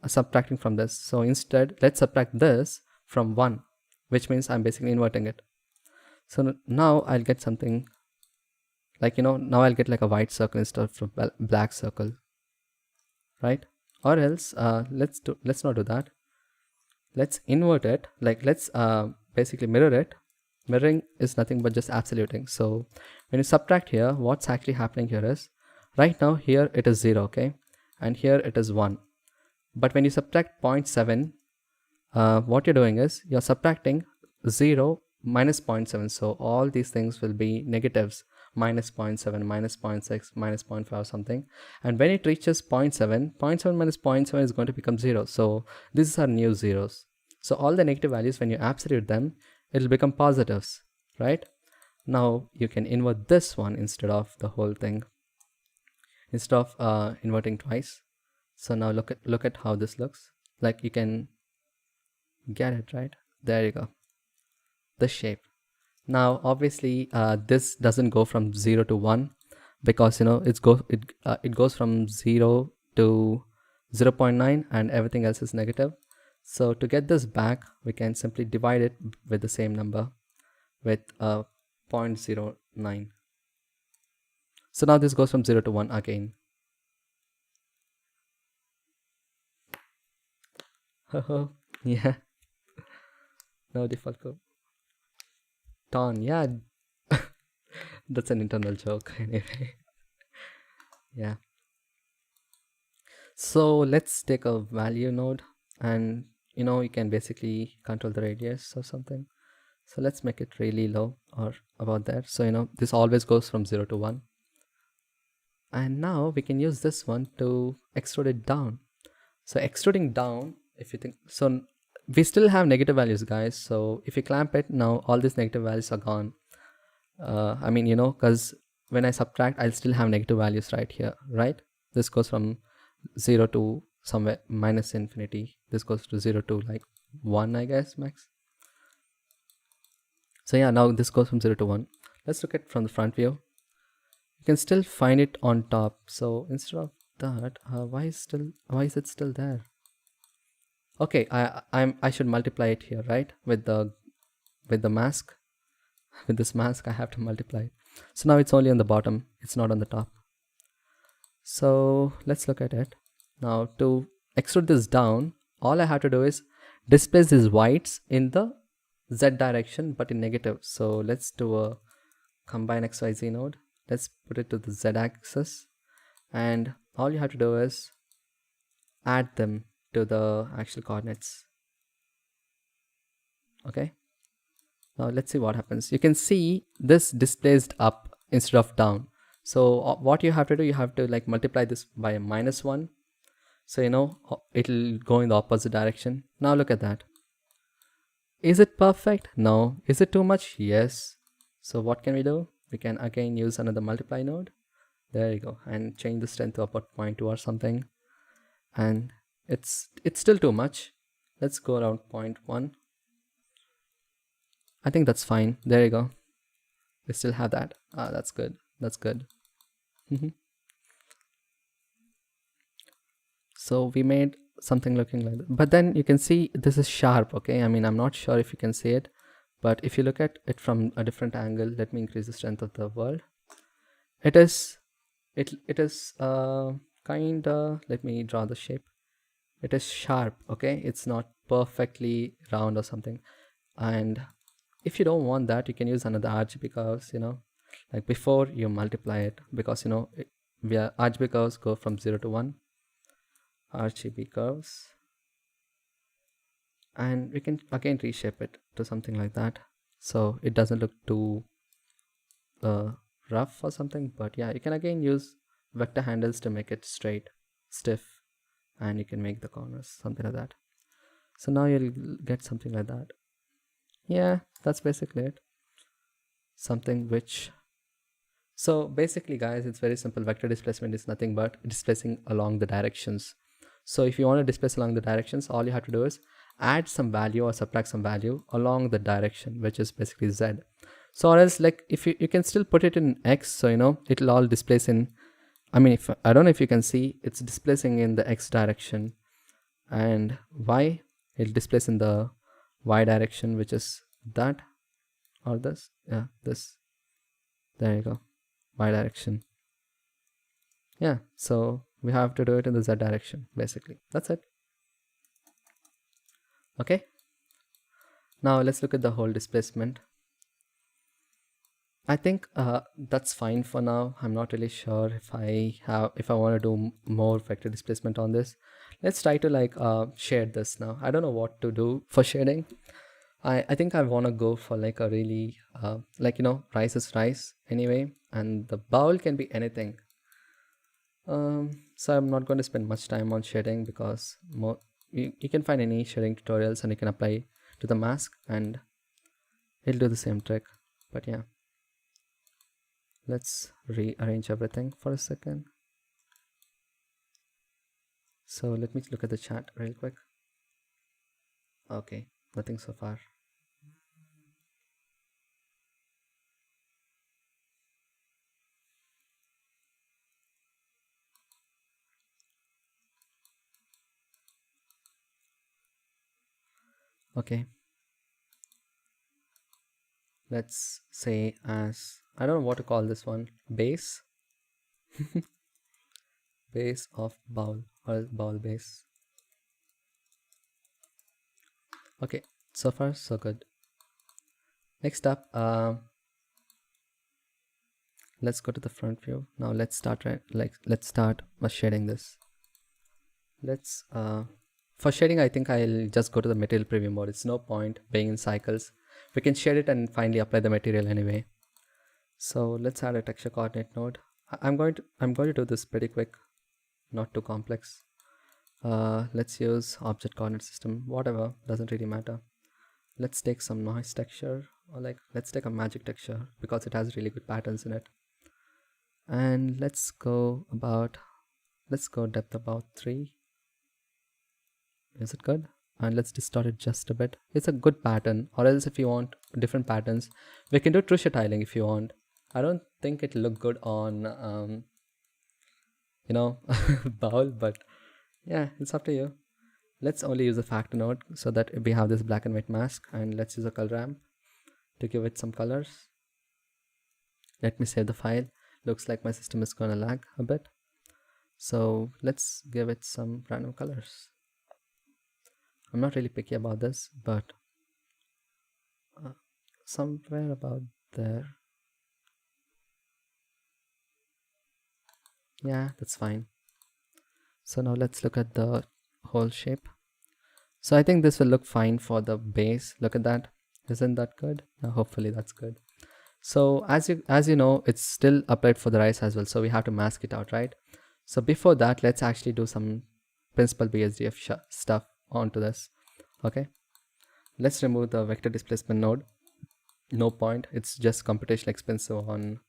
this. So instead, let's subtract this from 1, which means I'm basically inverting it. So now I'll get something like, you know, now I'll get like a white circle instead of a black circle, right? Or else let's not do that. Let's invert it, like let's basically mirror it. Mirroring is nothing but just absoluting. So when you subtract here, what's actually happening here is, right now here it is 0, okay, and here it is 1. But when you subtract 0.7, what you're doing is you're subtracting 0 minus 0.7. So all these things will be negatives, minus 0.7, minus 0.6, minus 0.5 something. And when it reaches 0.7, 0.7 minus 0.7 is going to become 0. So these are new zeros. So all the negative values, when you absolute them, it will become positives, right? Now you can invert this one instead of the whole thing, instead of inverting twice. So now look at how this looks. Like, you can get it, right? There you go, the shape. Now obviously this doesn't go from 0 to 1, because you know it goes from 0 to 0.9 and everything else is negative. So to get this back, we can simply divide it with the same number, with 0.09. So now this goes from 0 to 1 again. Yeah, no default code. Ton, yeah. That's an internal joke anyway. Yeah. So let's take a value node, and you know, you can basically control the radius or something. So let's make it really low, or about there. So you know, this always goes from 0 to 1. And now we can use this one to extrude it down. So extruding down, if you think, so we still have negative values, guys. So if you clamp it, now all these negative values are gone. I mean, you know, because when I subtract, I'll still have negative values right here, right? This goes from 0 to somewhere minus infinity. This goes to 0 to like 1, I guess, max. So yeah, now this goes from 0 to 1. Let's look at from the front view. You can still find it on top. So instead of that, why is it still there? Okay, I should multiply it here, right? With the mask. With this mask, I have to multiply it. So now it's only on the bottom, it's not on the top. So let's look at it. Now to extrude this down, all I have to do is displace these whites in the Z direction, but in negative. So let's do a combine XYZ node. Let's put it to the Z axis, and all you have to do is add them to the actual coordinates. Okay, now let's see what happens. You can see this displaced up instead of down. So what you have to do, you have to like multiply this by a -1. So you know, it'll go in the opposite direction. Now look at that. Is it perfect? No. Is it too much? Yes. So what can we do? We can again use another multiply node. There you go, and change the strength to about 0.2 or something. And it's still too much. Let's go around 0.1. I think that's fine. There you go. We still have that. That's good. That's good. So we made something looking like that. But then you can see this is sharp. Okay, I mean, I'm not sure if you can see it, but if you look at it from a different angle, let me increase the strength of the world. It is kind of, let me draw the shape. It is sharp. Okay, it's not perfectly round or something. And if you don't want that, you can use another RGB curves, like before you multiply it, because RGB curves go from 0 to 1. RGB curves, and we can again reshape it to something like that, so it doesn't look too rough or something. But yeah, you can again use vector handles to make it straight, stiff, and you can make the corners something like that. So now you'll get something like that. Yeah, that's basically it. Something which, so basically guys, it's very simple. Vector displacement is nothing but displacing along the directions. So if you want to displace along the directions, all you have to do is add some value or subtract some value along the direction, which is basically z. So or else, like, if you can still put it in x, so it'll all displace in, I mean, if I don't know if you can see, it's displacing in the x direction, and y, it'll displace in the y direction, which is that or this. Yeah, this, there you go, y direction. Yeah, so we have to do it in the z direction. Basically, that's it. Okay, now let's look at the whole displacement. I think that's fine for now. I'm not really sure if I want to do more vector displacement on this. Let's try to like shade this now. I don't know what to do for shading. I think I want to go for like a really like rice is rice anyway, and the bowl can be anything. So I'm not going to spend much time on shading, because you can find any shading tutorials and you can apply to the mask and it'll do the same trick. But yeah, let's rearrange everything for a second. So let me look at the chat real quick. Okay, nothing so far. Okay, let's say, as I don't know what to call this one, base. Base of bowl, or bowl base. Okay, so far so good. Next up, let's go to the front view. Now let's start let's start shading this. Let's for shading, I think I'll just go to the material preview mode. It's no point being in cycles. We can shade it and finally apply the material anyway. So let's add a texture coordinate node. I'm going to do this pretty quick, not too complex. Let's use object coordinate system, whatever, doesn't really matter. Let's take some noise texture, or like let's take a magic texture because it has really good patterns in it. And let's go depth about 3. Is it good? And let's distort it just a bit. It's a good pattern. Or else if you want different patterns, we can do Trusha tiling if you want. I don't think it'll look good on bowl, but yeah, it's up to you. Let's only use a factor node so that we have this black and white mask, and let's use a color ramp to give it some colors. Let me save the file. Looks like my system is gonna lag a bit, so let's give it some random colors. I'm not really picky about this, but somewhere about there. Yeah, that's fine. So now let's look at the whole shape. So I think this will look fine for the base. Look at that. Isn't that good? Hopefully that's good. So as you know, it's still applied for the rice as well, so we have to mask it out, right? So before that, let's actually do some principal BSDF stuff onto this. Okay, let's remove the vector displacement node. No point, it's just computational expensive on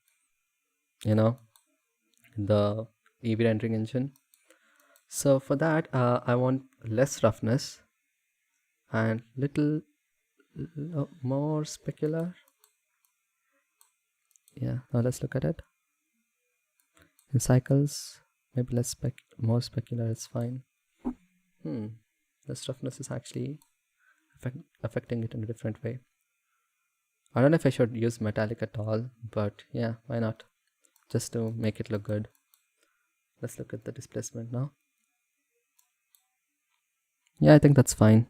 the EV rendering engine. So for that, I want less roughness and little more specular. Yeah, now let's look at it in cycles. Maybe more specular is fine. This roughness is actually affecting it in a different way. I don't know if I should use metallic at all, but yeah, why not? Just to make it look good. Let's look at the displacement now. Yeah, I think that's fine.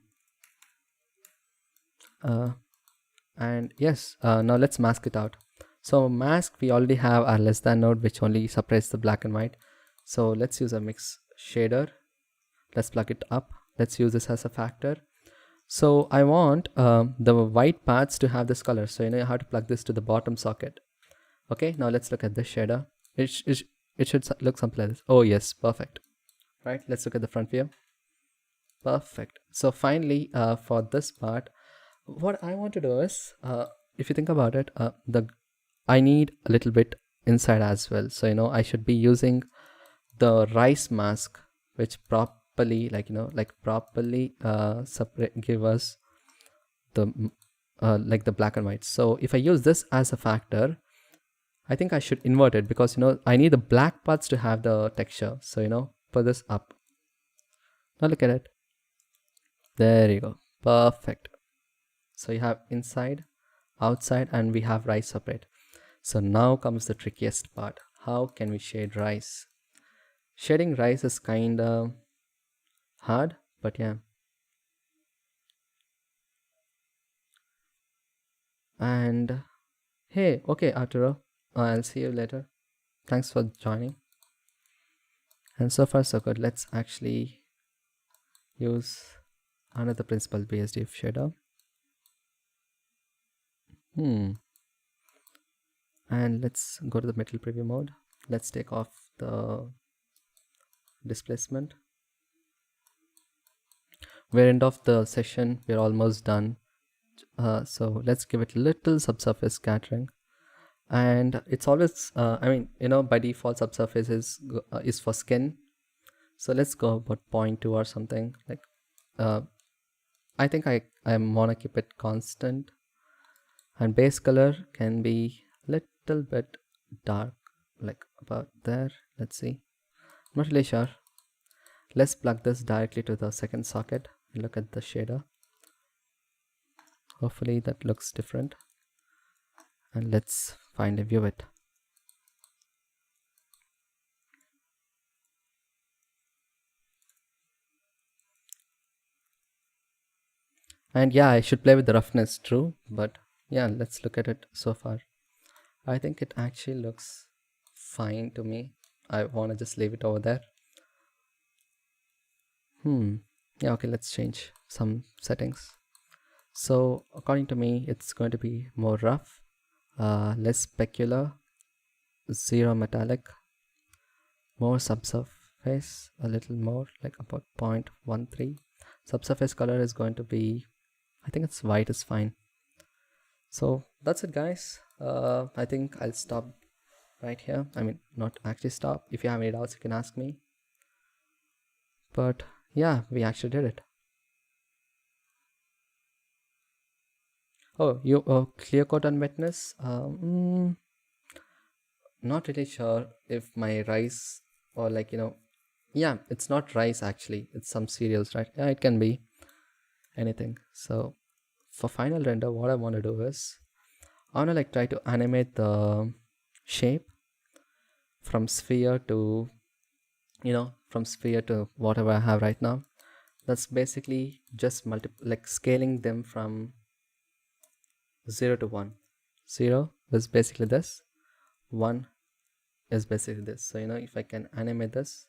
And yes, now let's mask it out. So mask, we already have our less than node, which only separates the black and white. So let's use a mix shader. Let's plug it up. Let's use this as a factor. So I want the white parts to have this color. So you know how to plug this to the bottom socket. Okay, now let's look at this shader. It should look something like this. Oh yes, perfect. Right, let's look at the front view. Perfect. So finally, for this part, what I want to do is, if you think about it, I need a little bit inside as well. So you know I should be using the rice mask, which properly, properly give us the like the black and white. So if I use this as a factor, I think I should invert it, because you know I need the black parts to have the texture. So you know, put this up. Now look at it. There you go. Perfect. So you have inside, outside, and we have rice separate. So now comes the trickiest part. How can we shade rice? Shading rice is kind of hard, but yeah. And hey, okay, Arturo, I'll see you later. Thanks for joining. And so far so good. Let's actually use another principal BSD shader. And let's go to the metal preview mode. Let's take off the displacement. We're end of the session. We're almost done. So let's give it little subsurface scattering. And it's always, I mean, you know, by default subsurface is for skin. So let's go about 0.2 or something. Like, I think I want to keep it constant. And base color can be little bit dark, like about there. Let's see. I'm not really sure. Let's plug this directly to the second socket and look at the shader. Hopefully that looks different. And let's finally view it. And yeah, I should play with the roughness, true, but yeah, let's look at it so far. I think it actually looks fine to me. I want to just leave it over there. Yeah, okay, let's change some settings. So according to me, it's going to be more rough, less specular, zero metallic, more subsurface, a little more, like about 0.13. Subsurface color is going to be, I think it's white is fine. So that's it, guys. I think I'll stop right here. I mean, not actually stop. If you have any doubts, you can ask me. But yeah, we actually did it. Oh, you clear coat and wetness. Not really sure if my rice, or like, you know, yeah, it's not rice actually. It's some cereals, right? Yeah, it can be anything. So for final render, what I want to do is I want to like try to animate the shape from sphere to, you know, from sphere to whatever I have right now. That's basically just like scaling them from 0 to 1. 0 is basically this, 1 is basically this. So you know, if I can animate this,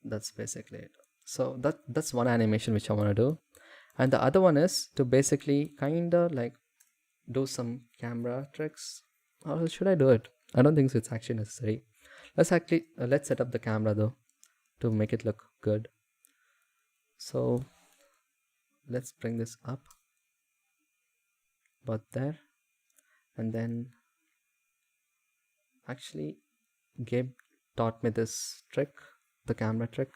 that's basically it. So that's one animation which I want to do. And the other one is to basically kind of like do some camera tricks. Or should I do it? I don't think so it's actually necessary. Let's actually let's set up the camera though to make it look good. So let's bring this up about there. And then actually Gabe taught me this trick, the camera trick.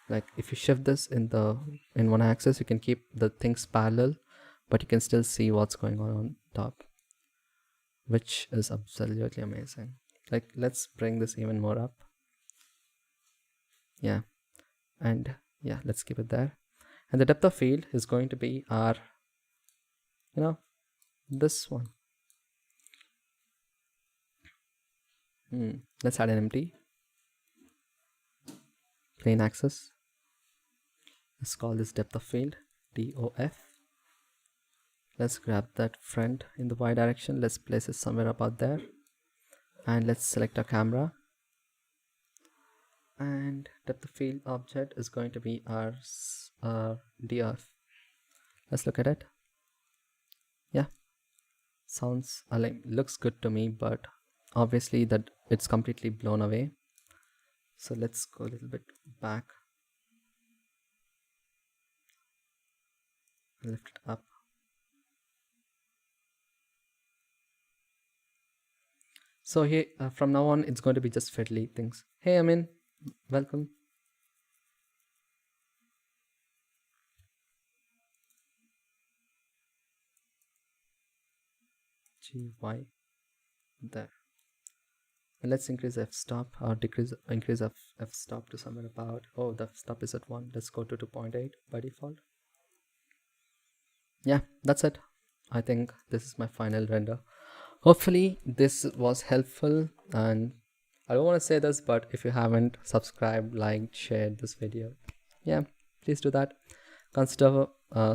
Like if you shift this in one axis, you can keep the things parallel, but you can still see what's going on top, which is absolutely amazing. Like let's bring this even more up. Yeah, and yeah, let's keep it there. And the depth of field is going to be our, this one. Let's add an empty plain axis. Let's call this depth of field DOF. Let's grab that front in the Y direction. Let's place it somewhere about there. And let's select our camera. And depth of field object is going to be our DOF. Let's look at it. Yeah, sounds like looks good to me, but obviously that it's completely blown away. So let's go a little bit back, lift it up. So here from now on it's going to be just fiddly things. Hey Amin, welcome. GY there. And let's increase f-stop or increase f-stop to somewhere about, oh, the f-stop is at 1. Let's go to 2.8 by default. Yeah, that's it. I think this is my final render. Hopefully this was helpful, and I don't want to say this, but if you haven't subscribed, liked, shared this video, yeah, please do that. Consider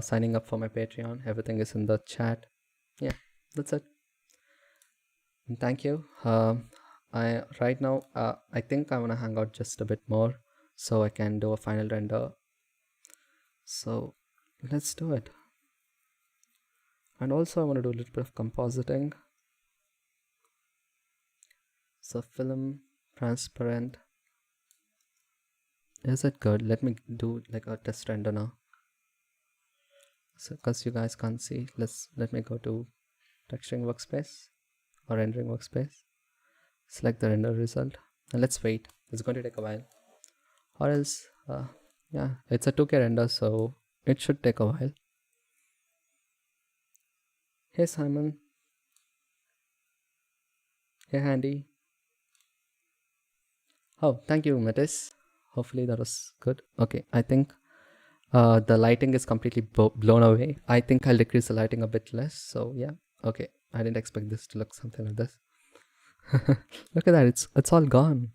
signing up for my Patreon. Everything is in the chat. Yeah, that's it. And thank you. Right now I think I want to hang out just a bit more so I can do a final render. So let's do it. And also I want to do a little bit of compositing. So film transparent. Is it good? Let me do like a test render now. So because you guys can't see, let me go to texturing workspace or rendering workspace. Select the render result and let's wait. It's going to take a while, or else yeah, it's a 2K render, so it should take a while. Hey Simon. Hey Handy. Oh, thank you Metis. Hopefully that was good. Okay, I think the lighting is completely blown away. I think I'll decrease the lighting a bit less. So yeah, okay, I didn't expect this to look something like this. Look at that, it's all gone.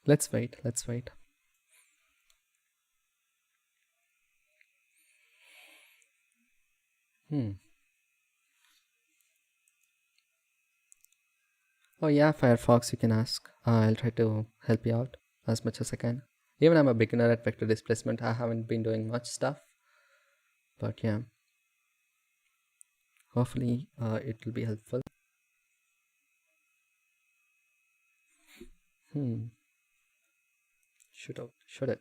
Let's wait. Oh yeah, Firefox, you can ask. I'll try to help you out as much as I can. Even I'm a beginner at vector displacement. I haven't been doing much stuff, but yeah, hopefully it will be helpful. Should it?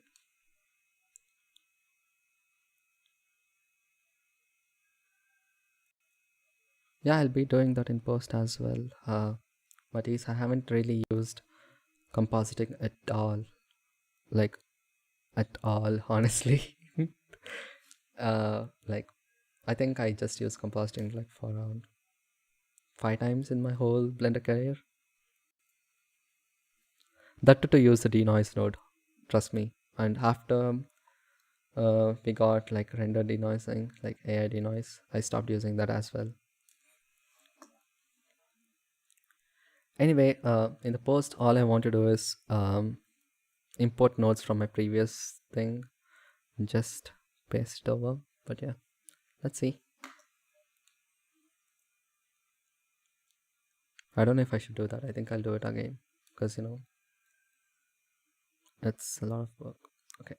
Yeah, I'll be doing that in post as well. But I haven't really used compositing at all, like at all, honestly. Like I think I just used compositing like for around 5 times in my whole Blender career. That too to use the denoise node, trust me. And after we got like render denoising, like AI denoise, I stopped using that as well. Anyway, in the post, all I want to do is import nodes from my previous thing and just paste it over. But yeah, let's see. I don't know if I should do that. I think I'll do it again because, you know, it's a lot of work. Okay.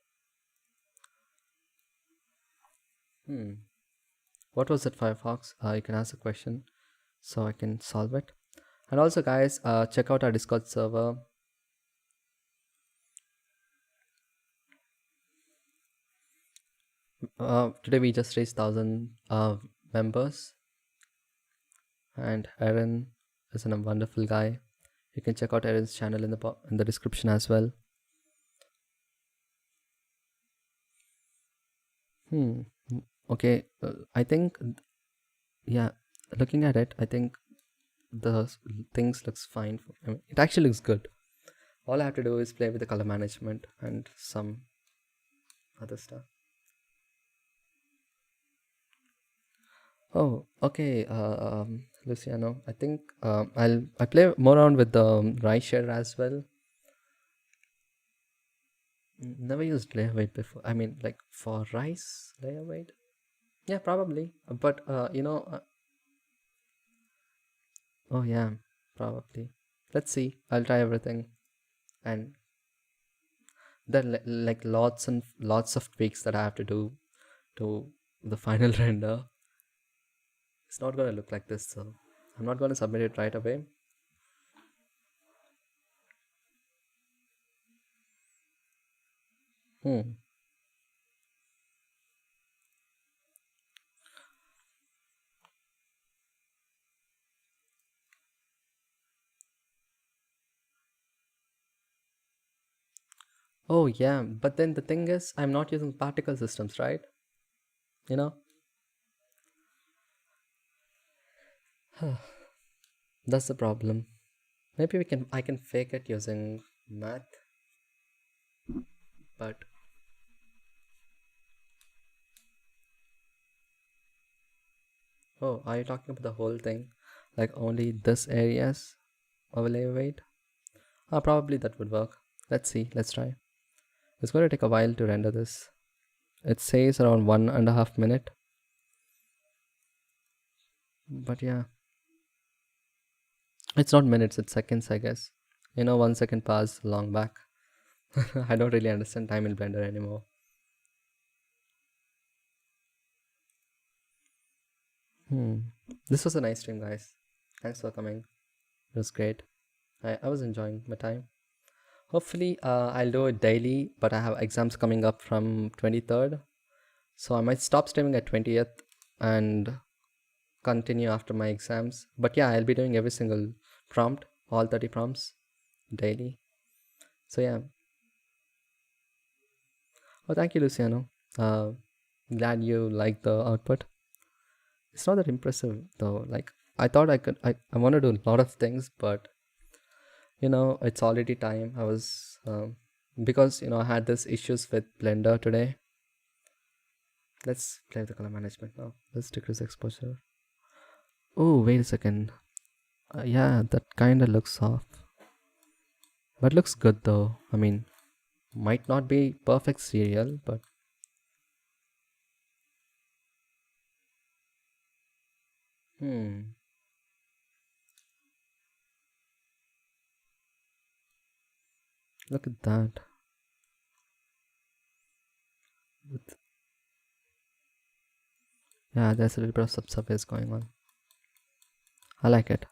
What was it, Firefox? You can ask a question so I can solve it. And also, guys, check out our Discord server. Today we just reached 1,000 members, and Aaron is a wonderful guy. You can check out Aaron's channel in the description as well. Okay, I think, yeah, looking at it, I think the things looks fine. I mean, it actually looks good. All I have to do is play with the color management and some other stuff. Oh, okay, Luciano. I think I play more around with the rice shader as well. Never used layer weight before. I mean, like for rice layer weight. Yeah, probably. But oh yeah, probably. Let's see. I'll try everything, and there are like lots and lots of tweaks that I have to do to the final render. It's not gonna look like this, so I'm not gonna submit it right away. Hmm. Oh yeah, but then the thing is, I'm not using particle systems, right? You know, that's the problem. Maybe I can fake it using math, but oh, are you talking about the whole thing? Like only this areas overlay weight? Probably that would work. Let's see, let's try. It's going to take a while to render this. It says around 1.5 minutes, but yeah, it's not minutes, it's seconds, I guess. 1 second passed long back. I don't really understand time in Blender anymore. Hmm. This was a nice stream, guys. Thanks for coming. It was great. I was enjoying my time. Hopefully, I'll do it daily, but I have exams coming up from 23rd. So I might stop streaming at 20th and continue after my exams. But yeah, I'll be doing every single prompt, all 30 prompts daily. So yeah. Oh, thank you, Luciano. Uh, Glad you like the output. It's not that impressive though. Like I thought I want to do a lot of things, but it's already time. I was because I had this issues with Blender today. Let's play with the color management now. Let's decrease exposure. Oh, wait a second. Yeah, that kind of looks off, but looks good though. I mean, might not be perfect serial, but hmm, look at that. With, yeah, there's a little bit of subsurface going on. I like it.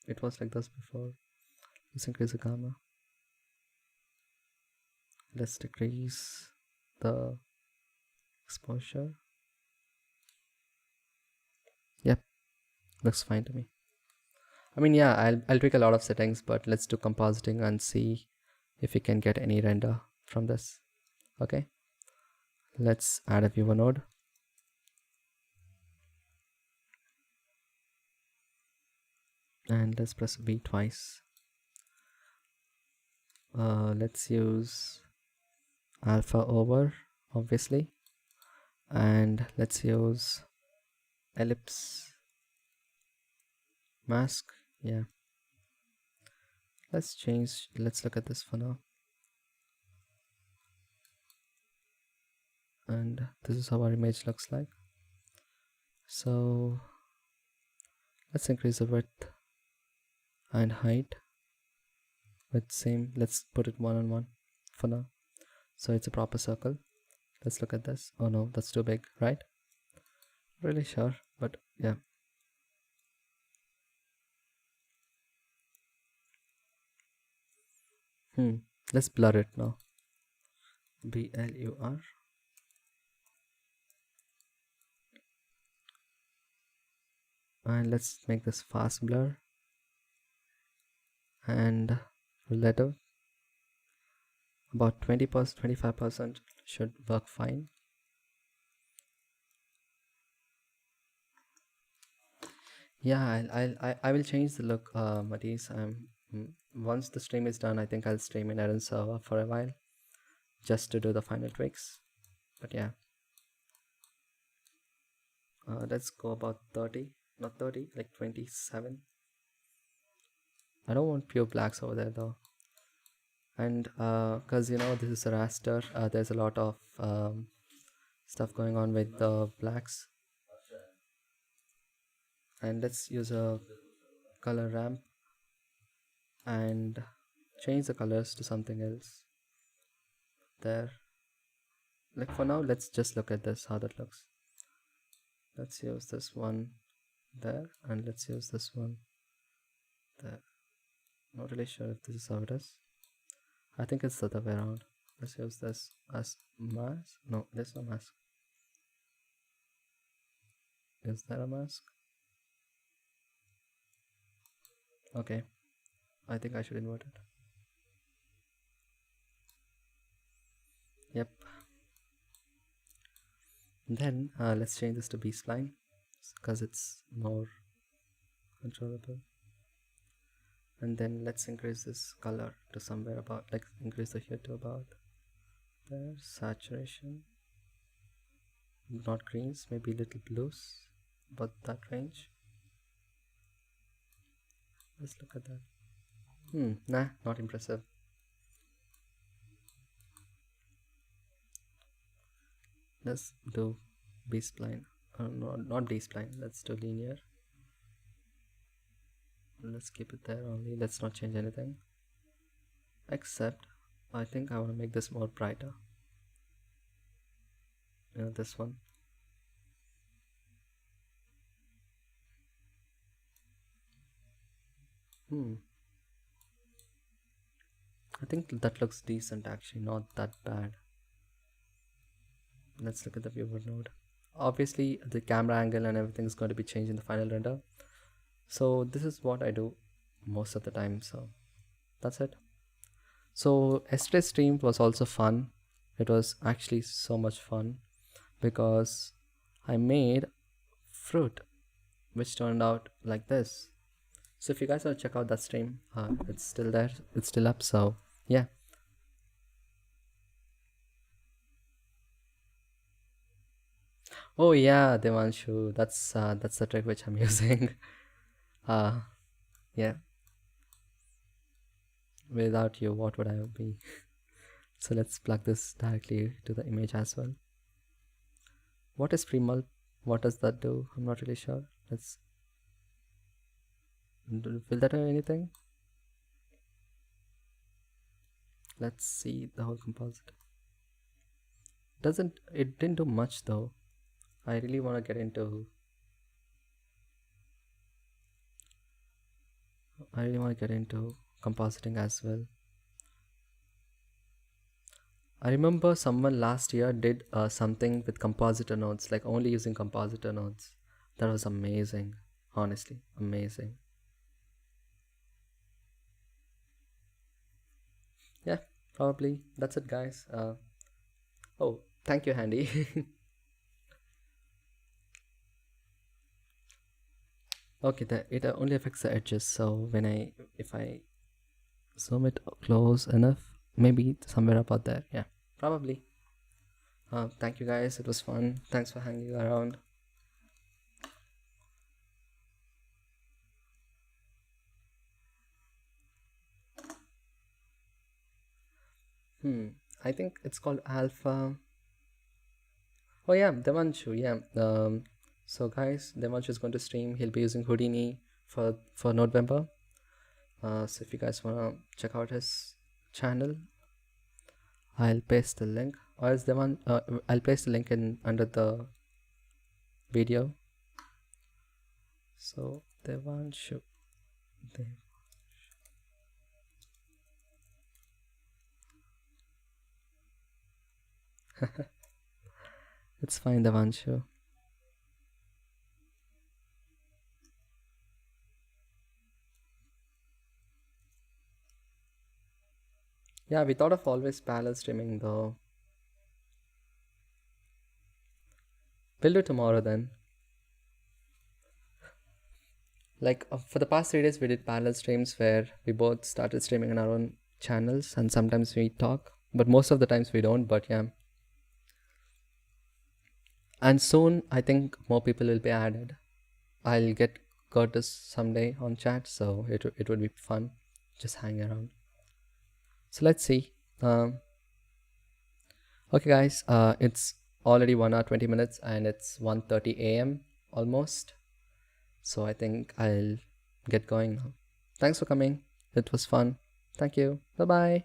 It was like this before. Let's increase the gamma. Let's decrease the exposure. Yep, looks fine to me. I mean, yeah, I'll tweak a lot of settings, but let's do compositing and see if we can get any render from this. Okay, let's add a viewer node. And let's press V twice. Let's use alpha over, obviously, and let's use ellipse mask. Yeah, let's look at this for now. And this is how our image looks like. So let's increase the width and height with same. Let's put it 1 on 1 for now, so it's a proper circle. Let's look at this. Oh no, that's too big, right? Really sure, but yeah. Let's blur it now. BLUR. And let's make this fast blur and relative. About 20%, 25% should work fine. Yeah, I will change the look, Matisse. Once the stream is done, I think I'll stream in Aaron's server for a while, just to do the final tweaks. But yeah, let's go about 30, not 30, like 27. I don't want pure blacks over there though. And because this is a raster, there's a lot of stuff going on with the blacks. And let's use a color ramp and change the colors to something else there. Like for now, let's just look at this, how that looks. Let's use this one there, and let's use this one there. Not really sure if this is how it is. I think it's the other way around. Let's use this as mask. No, there's no mask. Is there a mask? Okay, I think I should invert it. Yep. Then let's change this to B-spline because it's more controllable. And then let's increase this color to somewhere about, like, increase the hue to about there. Saturation, not greens, maybe little blues, about that range. Let's look at that. Nah, not impressive. Let's do B-spline. No, not B-spline. Let's do linear. Let's keep it there only. Let's not change anything. Except, I think I want to make this more brighter. This one. I think that looks decent actually, not that bad. Let's look at the viewer node. Obviously the camera angle and everything is going to be changed in the final render. So this is what I do most of the time, so that's it. So yesterday's stream was also fun. It was actually so much fun because I made fruit which turned out like this. So if you guys want to check out that stream, it's still there, it's still up, so yeah. Oh yeah, Devanshu, that's the trick which I'm using. Yeah, without you what would I be? So let's plug this directly to the image as well. What is pre-mulp? What does that do? I'm not really sure. Let's, will that do anything? Let's see the whole composite. It didn't do much though. I really want to get into compositing as well. I remember someone last year did something with compositor nodes, like only using compositor nodes. That was amazing, honestly, amazing. Yeah, probably that's it, guys. Oh, thank you, Handy. Okay, it only affects the edges, so if I zoom it close enough, maybe somewhere about there. Yeah, probably. Thank you guys, it was fun. Thanks for hanging around. I think it's called alpha. Oh yeah, Devanshu, yeah. So guys, Devanshu is going to stream. He'll be using Houdini for Nodevember. So if you guys wanna check out his channel, I'll paste the link. Or is Devan? I'll paste the link in under the video. So Devanshu. It's fine, Devanshu. Yeah, we thought of always parallel streaming though. We'll do tomorrow then. Like for the past 3 days, we did parallel streams where we both started streaming on our own channels, and sometimes we talk, but most of the times we don't. But yeah. And soon, I think more people will be added. I'll get Curtis someday on chat, so it would be fun just hang around. So let's see. Okay, guys, it's already 1 hour 20 minutes and it's 1:30 a.m. almost. So I think I'll get going now. Thanks for coming. It was fun. Thank you. Bye bye.